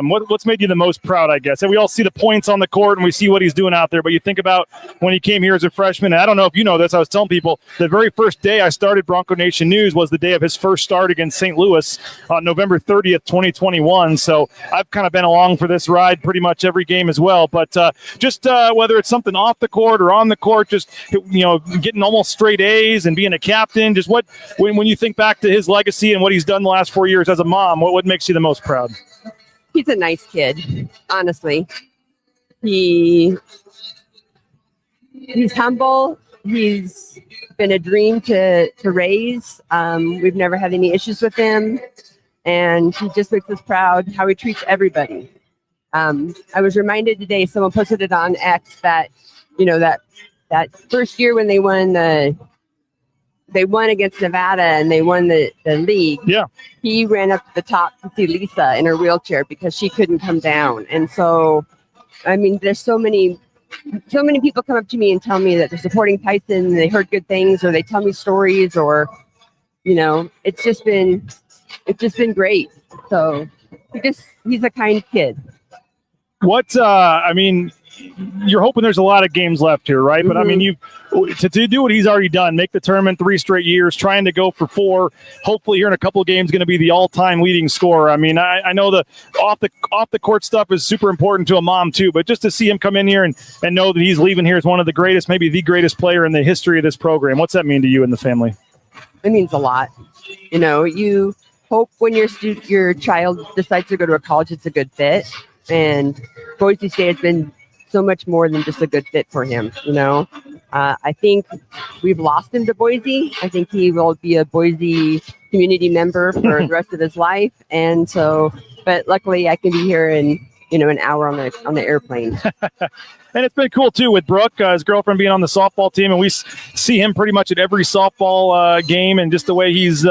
What's made you the most proud, I guess? And we all see the points on the court and we see what he's doing out there, but you think about when he came here as a freshman, and I don't know if you know this, I was telling people the very first day I started Bronco Nation News was the day of his first start against St. Louis on November 30th, 2021. So I've kind of been along for this ride pretty much every game as well. But just whether it's something off the court or on the court, just getting almost straight A's and being a captain, just when you think back to his legacy and what he's done the last 4 years as a mom, what makes you the most proud? He's a nice kid, honestly. He's humble. He's been a dream to raise. We've never had any issues with him, and he just makes us proud how he treats everybody. I was reminded today, someone posted it on X that, that first year when they won against Nevada and they won the league. Yeah. He ran up to the top to see Lisa in her wheelchair because she couldn't come down. And so, I mean, there's so many people come up to me and tell me that they're supporting Tyson and they heard good things, or they tell me stories, or, it's just been great. So he's a kind kid. You're hoping there's a lot of games left here, right? But I mean, to do what he's already done, make the tournament 3 straight years, trying to go for 4. Hopefully, here in a couple of games, going to be the all-time leading scorer. I mean, I know the off the court stuff is super important to a mom too, but just to see him come in here and know that he's leaving here as one of the greatest, maybe the greatest player in the history of this program. What's that mean to you and the family? It means a lot. You hope when your child decides to go to a college, it's a good fit, and Boise State has been so much more than just a good fit for him. I think we've lost him to Boise. I think he will be a Boise community member for the rest of his life. And so, but luckily I can be here in, an hour on the airplane. And it's been cool too with Brooke, his girlfriend, being on the softball team, and we see him pretty much at every softball game, and just the way he's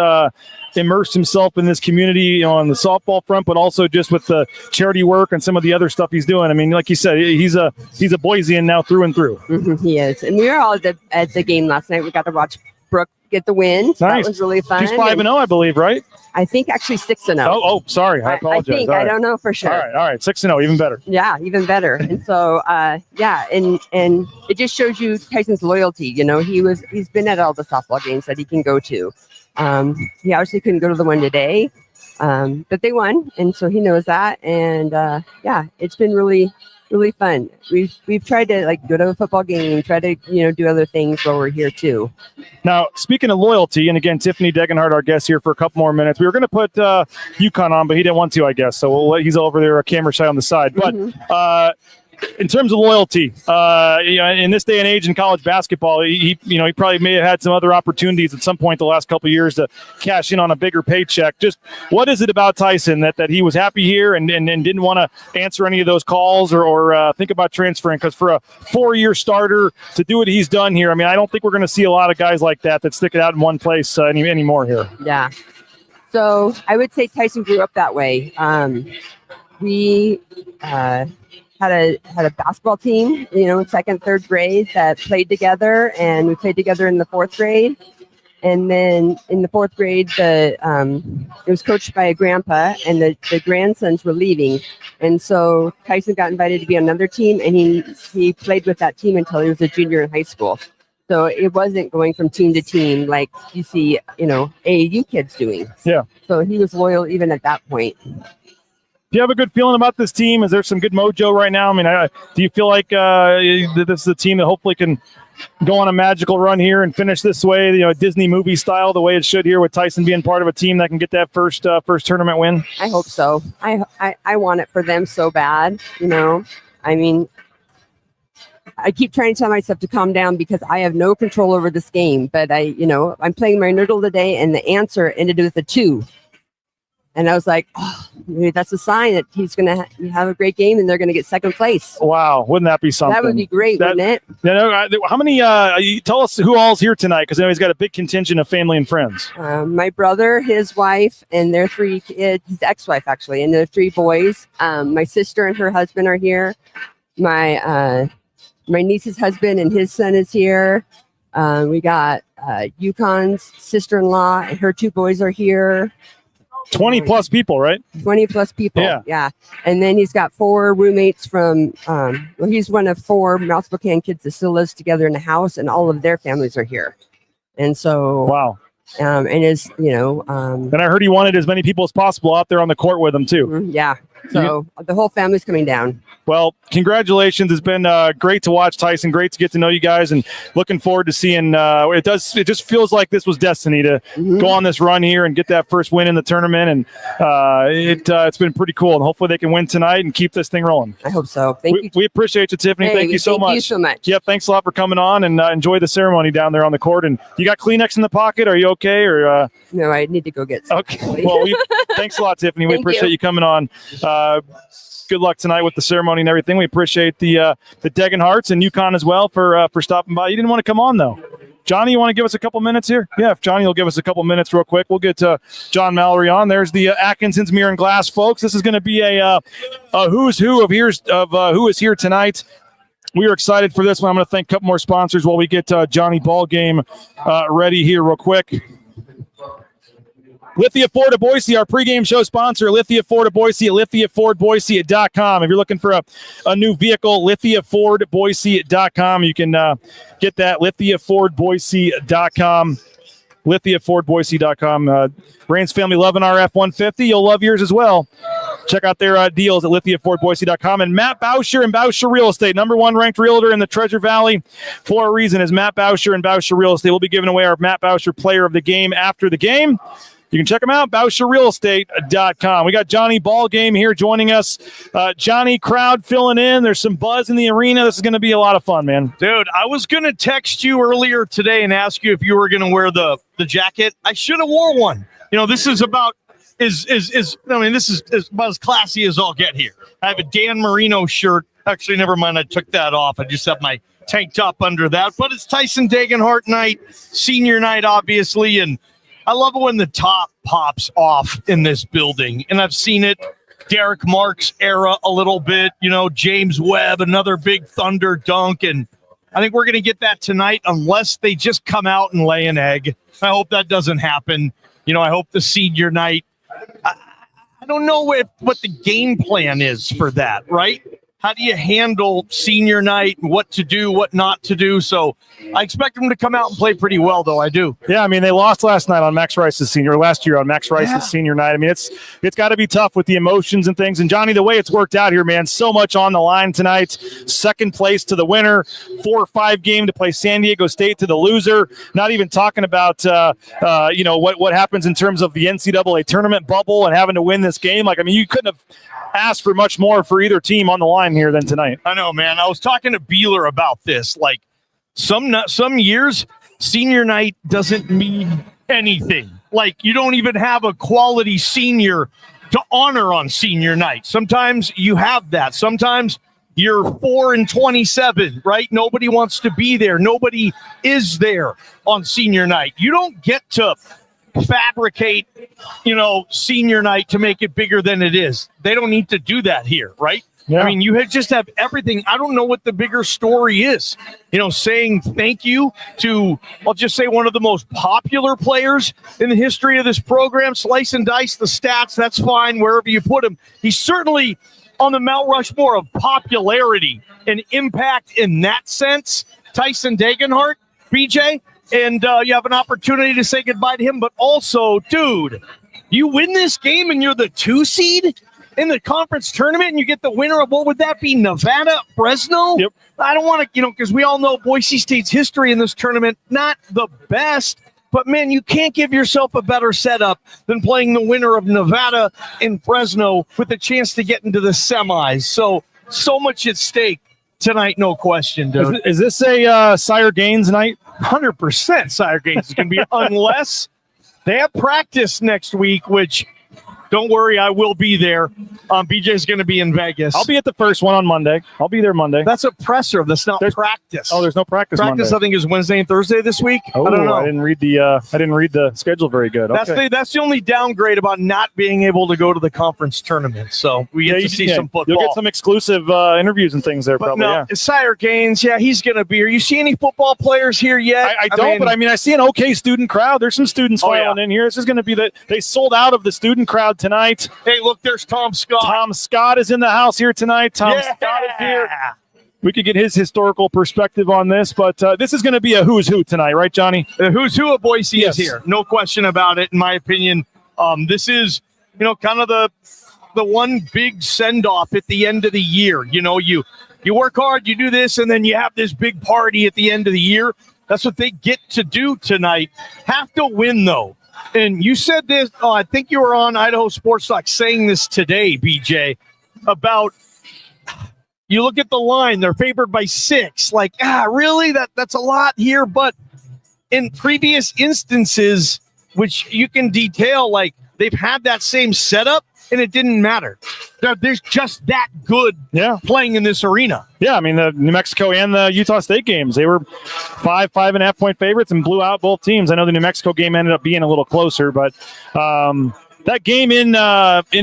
immersed himself in this community on the softball front, but also just with the charity work and some of the other stuff he's doing. I mean, like you said, he's a Boisean now through and through. Mm-hmm, he is, and we were all at the game last night. We got to watch Brooke get the win. So nice. That was really fun. She's 5-0, I believe, right? I think actually 6-0. Oh, sorry. I apologize. I think, I don't know for sure. All right. 6-0, even better. Yeah, even better. And so, and it just shows you Tyson's loyalty. He's been at all the softball games that he can go to. He obviously couldn't go to the one today, but they won. And so he knows that. And it's been really, really fun. We've tried to go to a football game, try to, do other things while we're here too. Now, speaking of loyalty, and again, Tiffany Degenhart, our guest here for a couple more minutes. We were going to put UConn on, but he didn't want to, I guess. So he's over there, a camera shy on the side. But in terms of loyalty, in this day and age in college basketball, he probably may have had some other opportunities at some point the last couple of years to cash in on a bigger paycheck. Just what is it about Tyson that he was happy here and didn't want to answer any of those calls or think about transferring? Because for a 4-year starter to do what he's done here, I mean, I don't think we're going to see a lot of guys like that stick it out in one place anymore here. Yeah. So I would say Tyson grew up that way. We had a basketball team, in second, third grade that played together, and we played together in the 4th grade. And then in the 4th grade, it was coached by a grandpa, and the grandsons were leaving. And so Tyson got invited to be on another team, and he played with that team until he was a junior in high school. So it wasn't going from team to team like you see, AAU kids doing. Yeah. So he was loyal even at that point. Do you have a good feeling about this team? Is there some good mojo right now? I mean, do you feel like this is a team that hopefully can go on a magical run here and finish this way, Disney movie style, the way it should here, with Tyson being part of a team that can get that first tournament win? I hope so. I want it for them so bad. I mean, I keep trying to tell myself to calm down because I have no control over this game. But I'm playing my noodle today, and the answer ended with a 2. And I was like, maybe that's a sign that he's going to have a great game and they're going to get second place. Wow. Wouldn't that be something? That would be great, wouldn't it? How many, tell us who all's here tonight, because he's got a big contingent of family and friends. My brother, his wife, and their 3 kids, his ex-wife actually, and their 3 boys. My sister and her husband are here. My niece's husband and his son is here. We got UConn's sister-in-law and her 2 boys are here. 20 plus people, right? 20 plus people. Yeah. And then he's got 4 roommates from, he's one of 4 Mount Spokane kids that still lives together in the house, and all of their families are here. And so, wow. And is, and I heard he wanted as many people as possible out there on the court with him too. Yeah. So the whole family's coming down. Well, congratulations. It's been great to watch, Tyson. Great to get to know you guys, and looking forward to seeing it just feels like this was destiny to go on this run here and get that first win in the tournament. And it's been pretty cool. And hopefully they can win tonight and keep this thing rolling. I hope so. Thank you. We appreciate you, Tiffany. Thank you so much. Thank you so much. Yep. Thanks a lot for coming on, and enjoy the ceremony down there on the court. And you got Kleenex in the pocket? Are you okay? Or no, I need to go get some. Okay. Well, thanks a lot, Tiffany. We appreciate you coming on. Good luck tonight with the ceremony and everything. We appreciate the Degenharts and UConn as well for stopping by. You didn't want to come on, though. Johnny, you want to give us a couple minutes here? Yeah, if Johnny will give us a couple minutes real quick, we'll get John Mallory on. There's the Atkinson's Mirror and Glass, folks. This is going to be a who's who of who is here tonight. We are excited for this one. I'm going to thank a couple more sponsors while we get Johnny Ballgame ready here real quick. Lithia Ford of Boise, our pregame show sponsor. Lithia Ford of Boise at lithiafordboise.com. If you're looking for a new vehicle, lithiafordboise.com. You can get that, lithiafordboise.com. lithiafordboise.com. Rain's family loving our F-150. You'll love yours as well. Check out their deals at lithiafordboise.com. And Matt Bauscher and Bauscher Real Estate, #1 ranked realtor in the Treasure Valley for a reason, is Matt Bauscher and Bauscher Real Estate. We'll be giving away our Matt Bauscher Player of the Game after the game. You can check them out, BauscherRealEstate.com. We got Johnny Ballgame here joining us. Johnny, crowd filling in. There's some buzz in the arena. This is going to be a lot of fun, man. Dude, I was going to text you earlier today and ask you if you were going to wear the jacket. I should have wore one. This is about this is about as classy as I'll get here. I have a Dan Marino shirt. Actually, never mind. I took that off. I just have my tank top under that. But it's Tyson Degenhart night, senior night, obviously, and I love it when the top pops off in this building, and I've seen it Derek Marks era a little bit, James Webb, another big Thunder dunk, and I think we're going to get that tonight unless they just come out and lay an egg. I hope that doesn't happen. I hope the senior night, I don't know what the game plan is for that, right? How do you handle senior night, what to do, what not to do? So I expect them to come out and play pretty well, though. I do. Yeah, they lost last year on Max Rice's senior night. It's got to be tough with the emotions and things. And, Johnny, the way it's worked out here, man, so much on the line tonight. Second place to the winner, 4-5 game to play San Diego State to the loser. Not even talking about, what happens in terms of the NCAA tournament bubble and having to win this game. You couldn't have asked for much more for either team on the line here than tonight. I know, man. I was talking to Beeler about this. Some years, senior night doesn't mean anything. You don't even have a quality senior to honor on senior night. Sometimes you have that. Sometimes you're 4-27, right? Nobody wants to be there. Nobody is there on senior night. You don't get to fabricate, senior night to make it bigger than it is. They don't need to do that here, right? Yeah. You just have everything. I don't know what the bigger story is. Saying thank you to, I'll just say, one of the most popular players in the history of this program. Slice and dice the stats. That's fine, wherever you put him. He's certainly on the Mount Rushmore of popularity and impact in that sense. Tyson Degenhart, BJ, and you have an opportunity to say goodbye to him. But also, dude, you win this game and you're the 2 seed in the conference tournament, and you get the winner of, what would that be, Nevada, Fresno? Yep. I don't want to, because we all know Boise State's history in this tournament, not the best. But, man, you can't give yourself a better setup than playing the winner of Nevada and Fresno with a chance to get into the semis. So much at stake tonight, no question, dude. Is this a Sire Gaines night? 100% Sire Gaines is going to be, unless they have practice next week, which don't worry, I will be there. BJ's going to be in Vegas. I'll be at the first one on Monday. I'll be there Monday. That's a presser. That's not practice. Oh, there's no practice. Practice, Monday. I think, is Wednesday and Thursday this week. Oh, I don't know. I didn't read the schedule very good. Okay. That's the only downgrade about not being able to go to the conference tournament. So we get to see some football. You'll get some exclusive interviews and things there, probably. No, Sire Gaines, he's going to be here. You see any football players here yet? I don't, but I see an okay student crowd. There's some students filing in here. This is going to be they sold out of the student crowd tonight. Hey, look, there's Tom Scott. Tom Scott is in the house here tonight. Tom Scott is here. We could get his historical perspective on this, but this is going to be a who's who tonight, right, Johnny? The who's who of Boise is here. No question about it, in my opinion. This is, kind of the one big send-off at the end of the year. You work hard, you do this, and then you have this big party at the end of the year. That's what they get to do tonight. Have to win, though. And you said this, I think you were on Idaho Sports Talk saying this today, BJ, about you look at the line, they're favored by 6. Like, really? That's a lot here. But in previous instances, which you can detail, like they've had that same setup, and it didn't matter. There's just that good playing in this arena. Yeah, the New Mexico and the Utah State games, they were 5.5 point favorites and blew out both teams. I know the New Mexico game ended up being a little closer, but that game in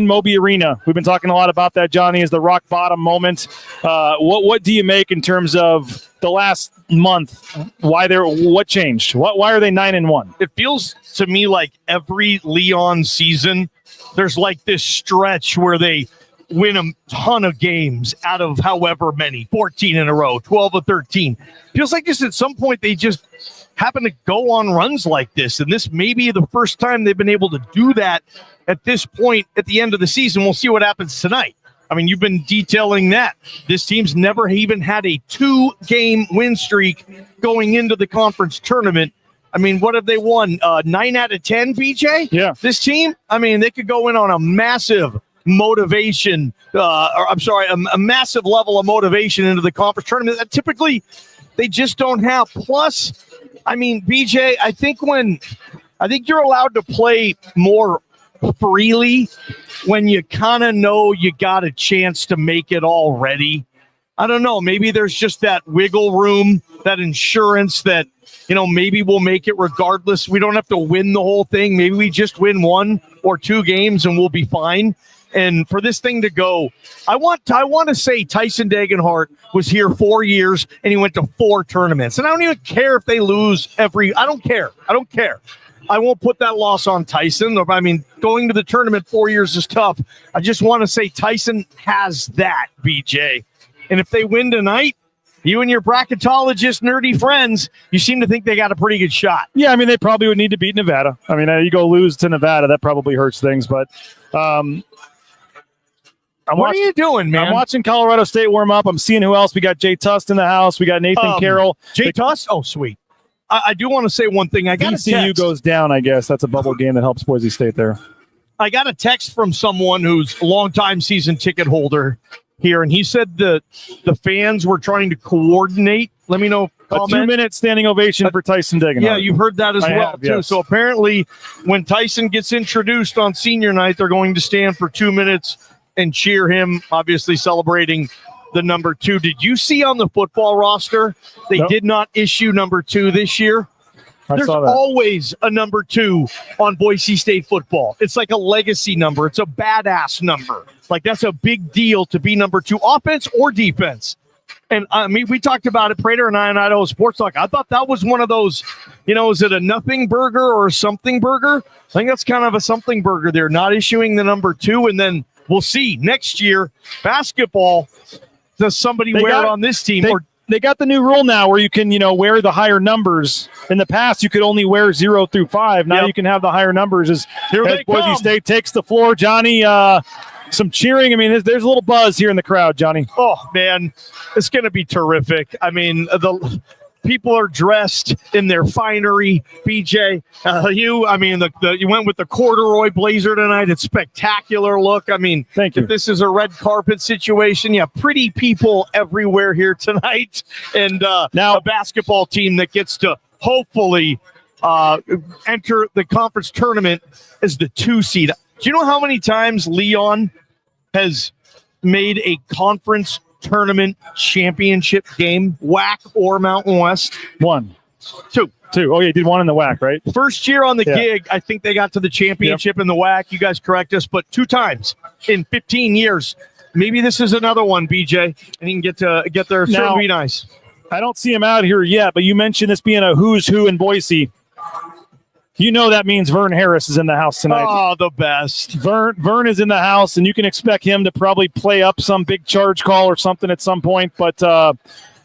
Moby Arena, we've been talking a lot about that, Johnny, is the rock bottom moment. What do you make in terms of the last month? What changed? Why are they 9-1? It feels to me like every Leon season, there's like this stretch where they win a ton of games out of however many, 14 in a row, 12 or 13. Feels like just at some point they just happen to go on runs like this. And this may be the first time they've been able to do that at this point at the end of the season. We'll see what happens tonight. You've been detailing that. This team's never even had a 2-game win streak going into the conference tournament. What have they won? 9 out of 10, BJ? Yeah. This team, they could go in on a massive motivation, a massive level of motivation into the conference tournament that typically they just don't have. Plus, BJ, I think you're allowed to play more freely when you kind of know you got a chance to make it already. I don't know. Maybe there's just that wiggle room, that insurance that, maybe we'll make it regardless. We don't have to win the whole thing. Maybe we just win 1 or 2 games and we'll be fine. And for this thing to go, I want to say Tyson Degenhart was here 4 years and he went to 4 tournaments. And I don't even care if they lose I don't care. I won't put that loss on Tyson. Going to the tournament 4 years is tough. I just want to say Tyson has that, BJ. And if they win tonight, you and your bracketologist nerdy friends, you seem to think they got a pretty good shot. Yeah, they probably would need to beat Nevada. You go lose to Nevada, that probably hurts things. But what are you doing, man? I'm watching Colorado State warm up. I'm seeing who else. We got Jay Tust in the house. We got Nathan Carroll. Jay Tust? Oh, sweet. I do want to say one thing. VCU goes down, I guess. That's a bubble game that helps Boise State there. I got a text from someone who's a longtime season ticket holder here, and he said the fans were trying to coordinate. Let me know. A 2-minute standing ovation for Tyson Degenhart. Yeah, you've heard that as well, too. Yes. So apparently when Tyson gets introduced on senior night, they're going to stand for 2 minutes and cheer him, obviously celebrating the number 2. Did you see on the football roster, they did not issue number 2 this year? There's always a number 2 on Boise State football. It's like a legacy number. It's a badass number. Like, that's a big deal to be number 2, offense or defense. And we talked about it, Prater and I on Idaho Sports Talk. I thought that was one of those, is it a nothing burger or a something burger? I think that's kind of a something burger there, not issuing the number 2. And then we'll see next year, basketball, does somebody wear it on this team? They got the new rule now where you can, wear the higher numbers. In the past, you could only wear 0 through 5. Now you can have the higher numbers as Boise State takes the floor. Johnny, some cheering. There's a little buzz here in the crowd, Johnny. Oh, man, it's going to be terrific. The people are dressed in their finery. BJ, you went with the corduroy blazer tonight. It's spectacular look. Thank you. If this is a red carpet situation, pretty people everywhere here tonight. And now a basketball team that gets to hopefully enter the conference tournament as the 2 seed. Do you know how many times Leon has made a conference tournament championship game, WAC or Mountain West? 1. 2. 2. Oh, yeah, you did 1 in the WAC, right? First year on the gig, I think they got to the championship in the WAC. You guys correct us, but 2 times in 15 years. Maybe this is another one, BJ, and you can get there. Sure, Now, be nice. I don't see him out here yet, but you mentioned this being a who's who in Boise. You know that means Vern Harris is in the house tonight. Oh, the best. Vern is in the house, and you can expect him to probably play up some big charge call or something at some point. But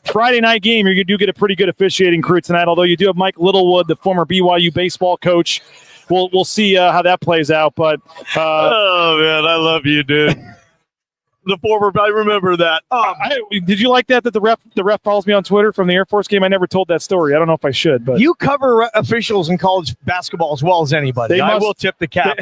Friday night game, you do get a pretty good officiating crew tonight, although you do have Mike Littlewood, the former BYU baseball coach. We'll see how that plays out. But oh, man, I love you, dude. The former, I remember that. Did you like that the ref follows me on Twitter from the Air Force game? I never told that story. I don't know if I should, but you cover officials in college basketball as well as anybody. I will tip the cap.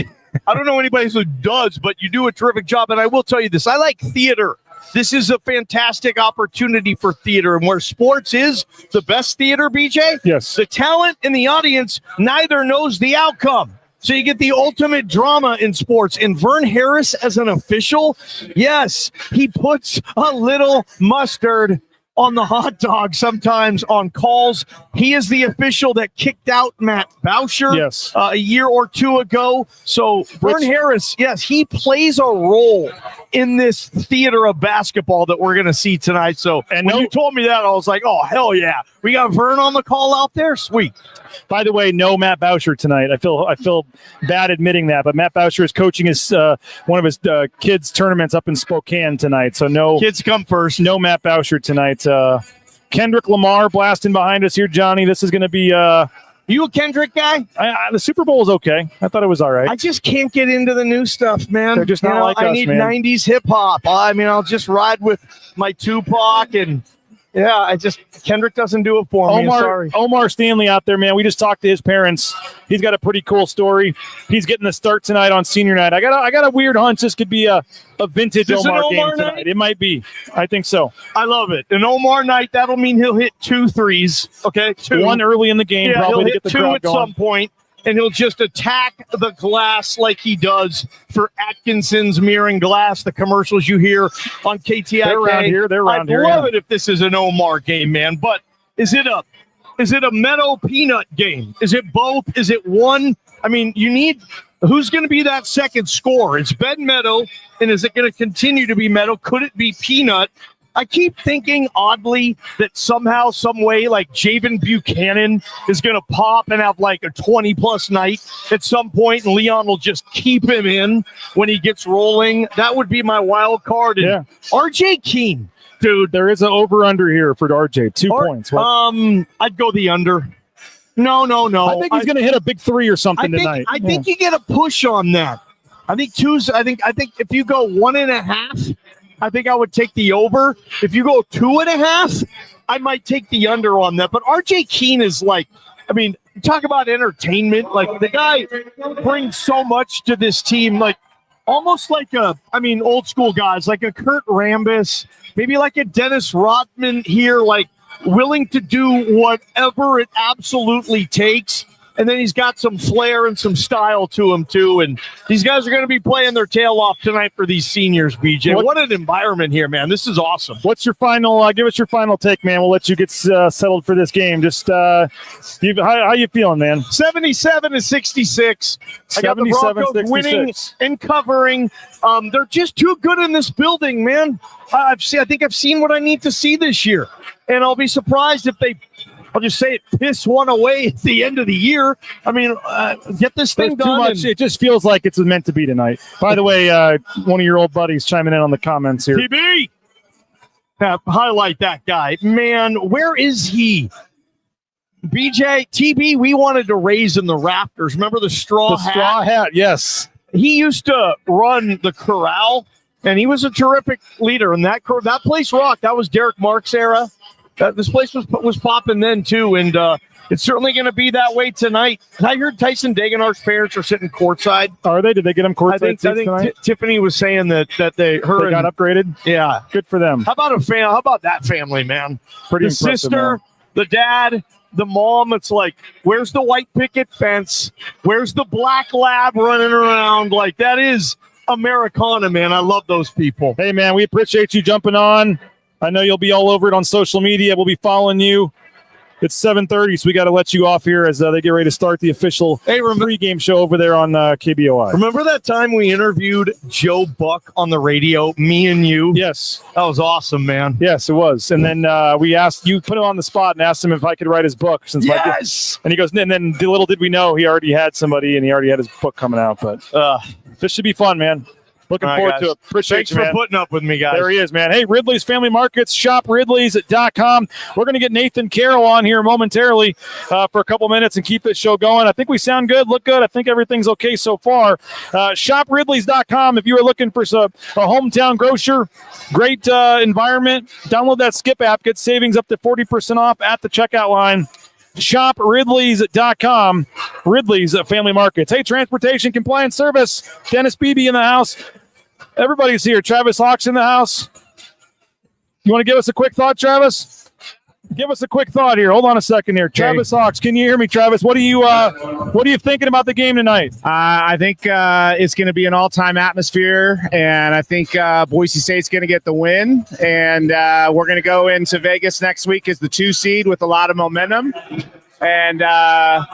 I don't know anybody who does, but you do a terrific job. And I will tell you this: I like theater. This is a fantastic opportunity for theater, and where sports is the best theater, BJ. Yes, the talent in the audience neither knows the outcome. So you get the ultimate drama in sports. And Vern Harris as an official, yes, he puts a little mustard on the hot dog sometimes on calls. He is the official that kicked out Matt Boucher a year or 2 ago. So Vern Harris, yes, he plays a role in this theater of basketball that we're going to see tonight. So when you told me that, I was like, oh, hell yeah. We got Vern on the call out there? Sweet. By the way, no Matt Boucher tonight. I feel bad admitting that, but Matt Boucher is coaching his one of his kids' tournaments up in Spokane tonight. So no kids come first. No Matt Boucher tonight. Kendrick Lamar blasting behind us here, Johnny. This is going to be. You a Kendrick guy? The Super Bowl is okay. I thought it was all right. I just can't get into the new stuff, man. They're just not like us, man. I need 90s hip hop. I mean, I'll just ride with my Tupac and. Yeah, Kendrick doesn't do it for me. I'm sorry. Omar Stanley out there, man. We just talked to his parents. He's got a pretty cool story. He's getting the start tonight on senior night. I got a weird hunch this could be a vintage Omar game tonight. Night? It might be. I think so. I love it. An Omar night, that'll mean he'll hit 2 threes. Okay, 2. 1 early in the game, probably to get the crowd going. 2 at some point. And he'll just attack the glass like he does for Atkinson's Mirroring Glass, the commercials you hear on KTIK. They're around here. I love it if this is an Omar game, man. But is it a Meadow Peanut game? Is it both? Is it one? I mean, who's going to be that second scorer? It's Ben Meadow, and is it going to continue to be Meadow? Could it be Peanut? I keep thinking oddly that somehow, some way, like Javen Buchanan is going to pop and have like a 20-plus night at some point, and Leon will just keep him in when he gets rolling. That would be my wild card. And RJ Keene, dude. There is an over-under here for RJ. 2 points. I'd go the under. No. I think he's going to hit a big 3 or something tonight. I think you get a push on that. I think if you go 1.5, I think I would take the over. If you go 2.5, I might take the under on that. But RJ Keene is like, I mean, talk about entertainment. Like, the guy brings so much to this team, like almost like old school guys, like a Kurt Rambis, maybe like a Dennis Rodman here, like willing to do whatever it absolutely takes. And then he's got some flair and some style to him, too. And these guys are going to be playing their tail off tonight for these seniors, BJ. What an environment here, man. This is awesome. What's your final give us your final take, man. We'll let you get settled for this game. Just how you feeling, man? 77-66. I got the Broncos winning and covering. They're just too good in this building, man. I think I've seen what I need to see this year. And I'll be surprised if I'll just say it, piss one away at the end of the year. I mean, get this thing done. Too much. It just feels like it's meant to be tonight. By the way, one of your old buddies chiming in on the comments here. TB! Highlight that guy. Man, where is he? BJ, TB, we wanted to raise in the rafters. Remember the straw hat? Straw hat, yes. He used to run the corral, and he was a terrific leader. And that place rocked. That was Derek Marks' era. This place was popping then, too, and it's certainly going to be that way tonight. I heard Tyson Degenhart's parents are sitting courtside. Are they? Did they get them courtside I think tonight? Tiffany was saying that they got upgraded? Yeah. Good for them. How about that family, man? Pretty the impressive, sister, man. The dad, the mom that's like, where's the white picket fence? Where's the black lab running around? Like, that is Americana, man. I love those people. Hey, man, we appreciate you jumping on. I know you'll be all over it on social media. We'll be following you. It's 7:30, so we got to let you off here as they get ready to start the official pregame show over there on KBOI. Remember that time we interviewed Joe Buck on the radio, me and you? Yes. That was awesome, man. Yes, it was. And then we asked you, put him on the spot and asked him if I could write his book. Yes! And he goes, and then little did we know he already had somebody and he already had his book coming out. But this should be fun, man. Looking forward to it. Appreciate Thanks you, man. for putting up with me, guys. There he is, man. Hey, Ridley's Family Markets, shopridleys.com. We're going to get Nathan Carroll on here momentarily for a couple minutes and keep this show going. I think we sound good, look good. I think everything's okay so far. Shopridleys.com if you are looking for a hometown grocer, great environment. Download that Skip app. Get savings up to 40% off at the checkout line. ShopRidleys.com. Ridley's Family Markets. Hey, Transportation Compliance Service. Dennis Beebe in the house. Everybody's here. Travis Hawks in the house. You want to give us a quick thought, Travis? Give us a quick thought here. Hold on a second here. Travis Hawks, can you hear me, Travis? What are you thinking about the game tonight? I think it's going to be an all-time atmosphere, and I think Boise State's going to get the win. And we're going to go into Vegas next week as the 2 seed with a lot of momentum. And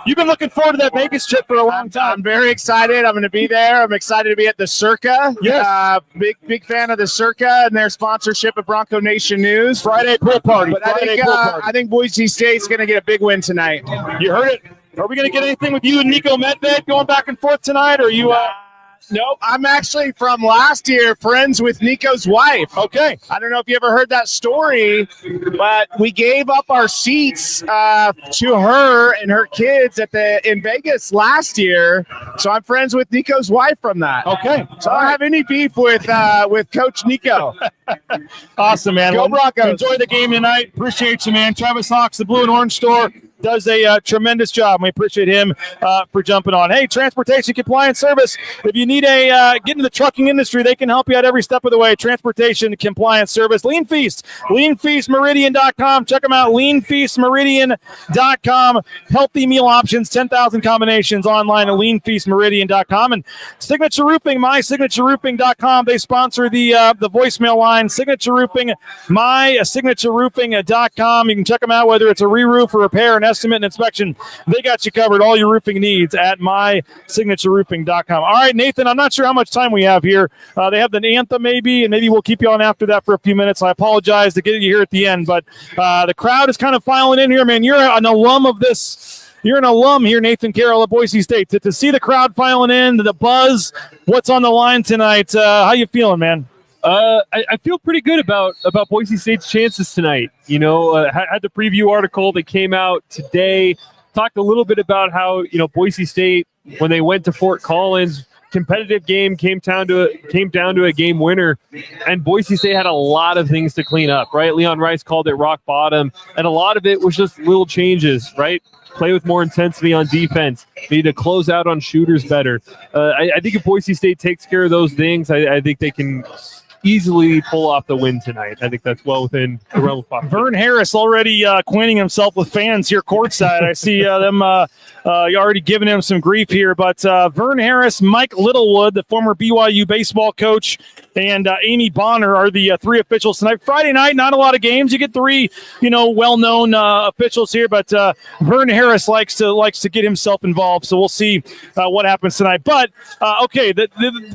you've been looking forward to that Vegas trip for a long time. I'm very excited. I'm going to be there. I'm excited to be at the Circa. Yes. Big fan of the Circa and their sponsorship of Bronco Nation News. Friday pool party. But I think Boise State's going to get a big win tonight. You heard it. Are we going to get anything with you and Nico Medved going back and forth tonight? Or are you No, I'm actually from last year friends with Nico's wife. Okay. I don't know if you ever heard that story, but we gave up our seats to her and her kids in Vegas last year. So I'm friends with Nico's wife from that. Okay. So I don't have any beef with Coach Nico. Awesome, man. Go Broncos. Enjoy the game tonight. Appreciate you, man. Travis Hawks, the Blue and Orange Store, does a tremendous job. We appreciate him for jumping on. Hey, Transportation Compliance Service. If you need get into the trucking industry, they can help you out every step of the way. Transportation Compliance Service. Lean Feast, leanfeastmeridian.com. Check them out, leanfeastmeridian.com. Healthy meal options, 10,000 combinations online at leanfeastmeridian.com. And Signature Roofing, mysignatureroofing.com. They sponsor the voicemail line. Signature Roofing, mysignatureroofing.com. You can check them out whether it's a re-roof or repair, an estimate and inspection. They got you covered, all your roofing needs at mysignatureroofing.com. All right, Nathan, I'm not sure how much time we have here. They have the anthem maybe, and maybe we'll keep you on after that for a few minutes. I apologize to get you here at the end, but the crowd is kind of filing in here, man. You're an alum of this. You're an alum here, Nathan Carroll at Boise State. To see the crowd filing in, the buzz, what's on the line tonight, how you feeling, man? I feel pretty good about Boise State's chances tonight. You know, had the preview article that came out today, talked a little bit about how, Boise State, when they went to Fort Collins, competitive game came down to a game winner, and Boise State had a lot of things to clean up, right? Leon Rice called it rock bottom, and a lot of it was just little changes, right? Play with more intensity on defense. They need to close out on shooters better. I think if Boise State takes care of those things, I think they can easily pull off the win tonight. I think that's well within the realm of possibility. Vern Harris already acquainting himself with fans here courtside. I see them already giving him some grief here. But Vern Harris, Mike Littlewood, the former BYU baseball coach, and Amy Bonner are the three officials tonight. Friday night, not a lot of games. You get three, well-known officials here. But Vern Harris likes to get himself involved. So we'll see what happens tonight. But, okay,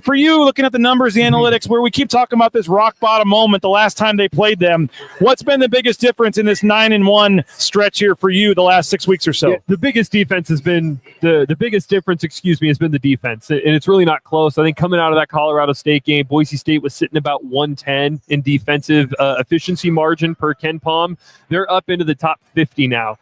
for you, looking at the numbers, the analytics, where we keep talking about this rock bottom moment the last time they played them, what's been the biggest difference in this 9-1 stretch here for you the last 6 weeks or so? Yeah, the biggest difference has been the defense, and it's really not close. I think coming out of that Colorado State game, Boise State was sitting about 110 in defensive efficiency margin per Ken Palm. They're up into the top 50 now.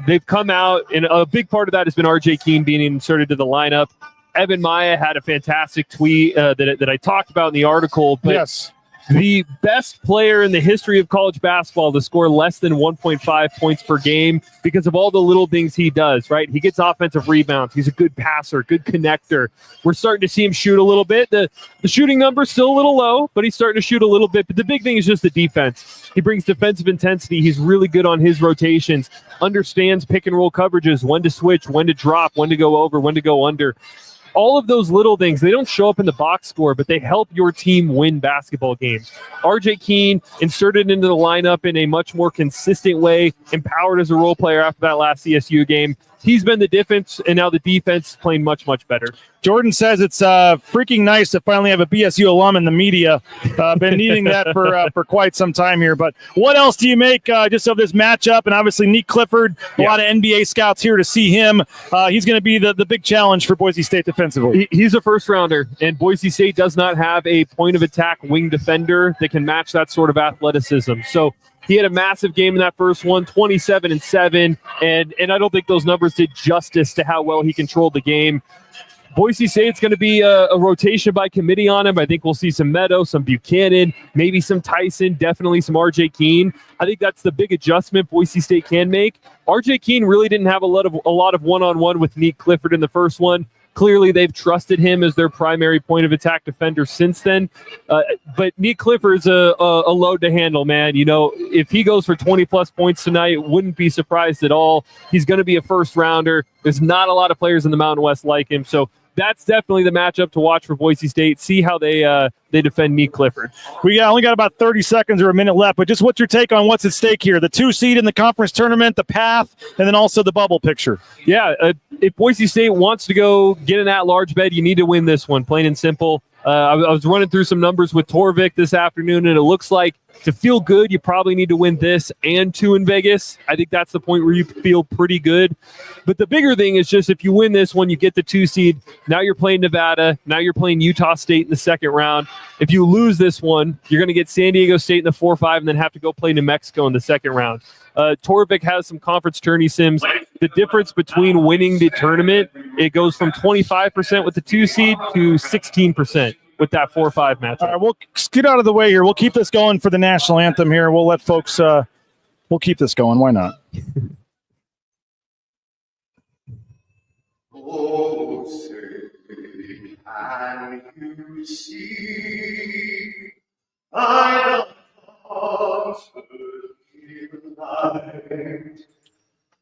They've come out, and a big part of that has been RJ Keene being inserted to the lineup. Evan Maya had a fantastic tweet that I talked about in the article. But yes. the best player in the history of college basketball to score less than 1.5 points per game because of all the little things he does, right? He gets offensive rebounds. He's a good passer, good connector. We're starting to see him shoot a little bit. The shooting number's still a little low, but he's starting to shoot a little bit. But the big thing is just the defense. He brings defensive intensity. He's really good on his rotations, understands pick and roll coverages, when to switch, when to drop, when to go over, when to go under. All of those little things, they don't show up in the box score, but they help your team win basketball games. RJ Keene inserted into the lineup in a much more consistent way, empowered as a role player after that last CSU game. He's been the difference, and now the defense is playing much, much better. Jordan says it's freaking nice to finally have a BSU alum in the media. Been needing that for quite some time here. But what else do you make just of this matchup? And obviously, Nick Clifford, a lot of NBA scouts here to see him. He's going to be the big challenge for Boise State defensively. He's a first-rounder, and Boise State does not have a point-of-attack wing defender that can match that sort of athleticism. So he had a massive game in that first one, 27-7, and I don't think those numbers did justice to how well he controlled the game. Boise State's going to be a rotation by committee on him. I think we'll see some Meadow, some Buchanan, maybe some Tyson, definitely some RJ Keene. I think that's the big adjustment Boise State can make. RJ Keene really didn't have a lot of one-on-one with Nick Clifford in the first one. Clearly, they've trusted him as their primary point-of-attack defender since then. But Nick Clifford's a load to handle, man. You know, if he goes for 20-plus points tonight, wouldn't be surprised at all. He's going to be a first-rounder. There's not a lot of players in the Mountain West like him, so that's definitely the matchup to watch for Boise State. See how they defend Nick Clifford. We only got about 30 seconds or a minute left, but just what's your take on what's at stake here? The 2 seed in the conference tournament, the path, and then also the bubble picture. Yeah, if Boise State wants to go get an at-large bed, you need to win this one, plain and simple. I was running through some numbers with Torvik this afternoon, and it looks like to feel good, you probably need to win this and 2 in Vegas. I think that's the point where you feel pretty good. But the bigger thing is just if you win this one, you get the 2 seed. Now you're playing Nevada. Now you're playing Utah State in the second round. If you lose this one, you're going to get San Diego State in the 4-5 and then have to go play New Mexico in the second round. Torvik has some conference tourney sims. The difference between winning the tournament, it goes from 25% with the 2 seed to 16% with that 4-5 matchup. All right, we'll get out of the way here. We'll keep this going for the national anthem here. We'll let folks, we'll keep this going. Why not? Oh, say, can you see I don't light,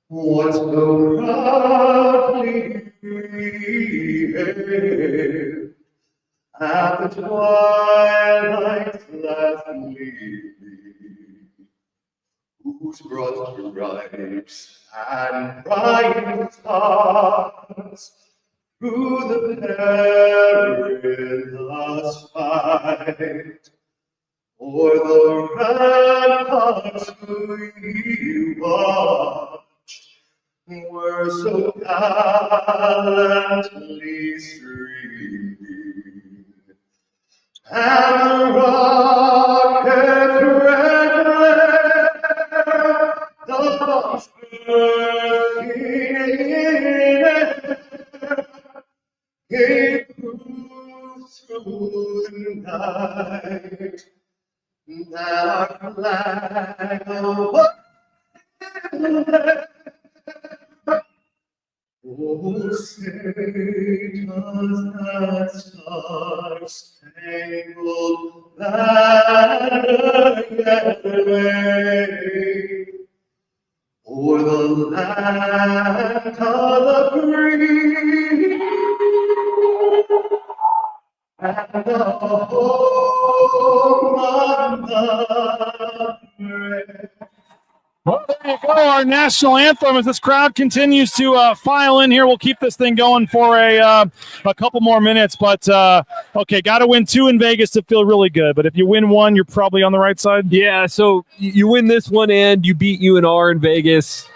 what so proudly behave at the twilight's last gleaming, whose broad stripes and bright stars through the perilous fight o'er the ramparts we watched were so gallantly streaming, and the rocket's red glare, the bombs bursting in air, gave proof through the night that our flag was oh, say does that star-spangled banner yet wave o'er the land of the free and the home of the brave? Well, there you go. Our national anthem as this crowd continues to file in here. We'll keep this thing going for a couple more minutes. But, okay, got to win 2 in Vegas to feel really good. But if you win 1, you're probably on the right side. Yeah, so you win this one and you beat UNR in Vegas.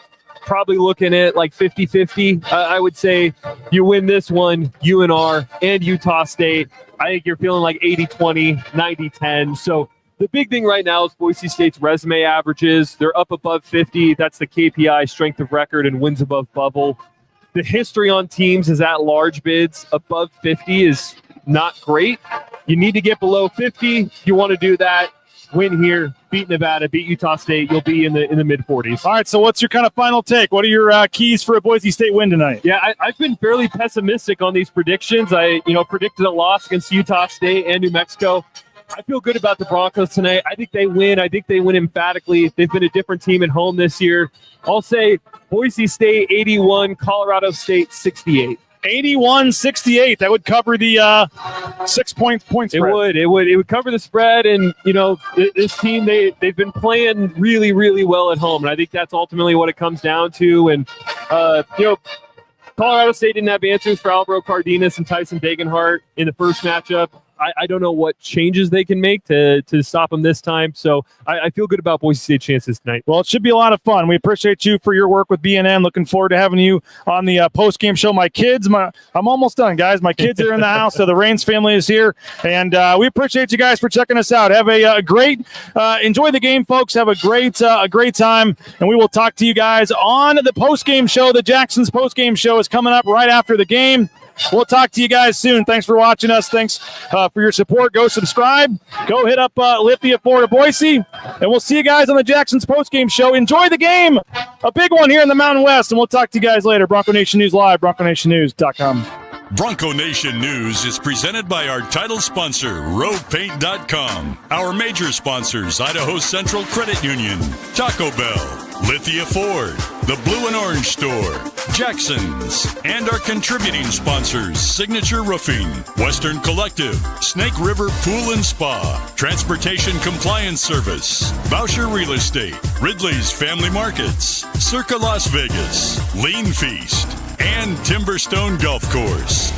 Probably looking at like 50-50. I would say you win this one, UNR and Utah State. I think you're feeling like 80-20, 90-10. So the big thing right now is Boise State's resume averages. They're up above 50. That's the KPI strength of record and wins above bubble. The history on teams is at large bids above 50 is not great. You need to get below 50. If you want to do that, win here, beat Nevada, beat Utah State. You'll be in the mid-40s. All right, so what's your kind of final take? What are your keys for a Boise State win tonight? Yeah, I've been fairly pessimistic on these predictions. I predicted a loss against Utah State and New Mexico. I feel good about the Broncos tonight. I think they win. I think they win emphatically. They've been a different team at home this year. I'll say Boise State 81, Colorado State 68. 81-68. That would cover the 6 point spread. It would cover the spread, and this team they've been playing really, really well at home, and I think that's ultimately what it comes down to. And Colorado State didn't have answers for Alvaro Cardenas and Tyson Degenhart in the first matchup. I don't know what changes they can make to stop them this time. So I feel good about Boise State's chances tonight. Well, it should be a lot of fun. We appreciate you for your work with BNN. Looking forward to having you on the post-game show. My kids, I'm almost done, guys. My kids are in the house, so the Raines family is here. And we appreciate you guys for checking us out. Have a great enjoy the game, folks. Have a great time. And we will talk to you guys on the post-game show. The Jackson's post-game show is coming up right after the game. We'll talk to you guys soon. Thanks for watching us. Thanks for your support. Go subscribe. Go hit up Lithia, Florida, Boise. And we'll see you guys on the Jackson's postgame show. Enjoy the game. A big one here in the Mountain West. And we'll talk to you guys later. Bronco Nation News Live, BroncoNationNews.com. Bronco Nation News is presented by our title sponsor, RoadPaint.com. Our major sponsors, Idaho Central Credit Union, Taco Bell, Lithia Ford, the Blue and Orange Store, Jackson's, and our contributing sponsors, Signature Roofing, Western Collective, Snake River Pool and Spa, Transportation Compliance Service, Boucher Real Estate, Ridley's Family Markets, Circa Las Vegas, Lean Feast, and Timberstone Golf Course.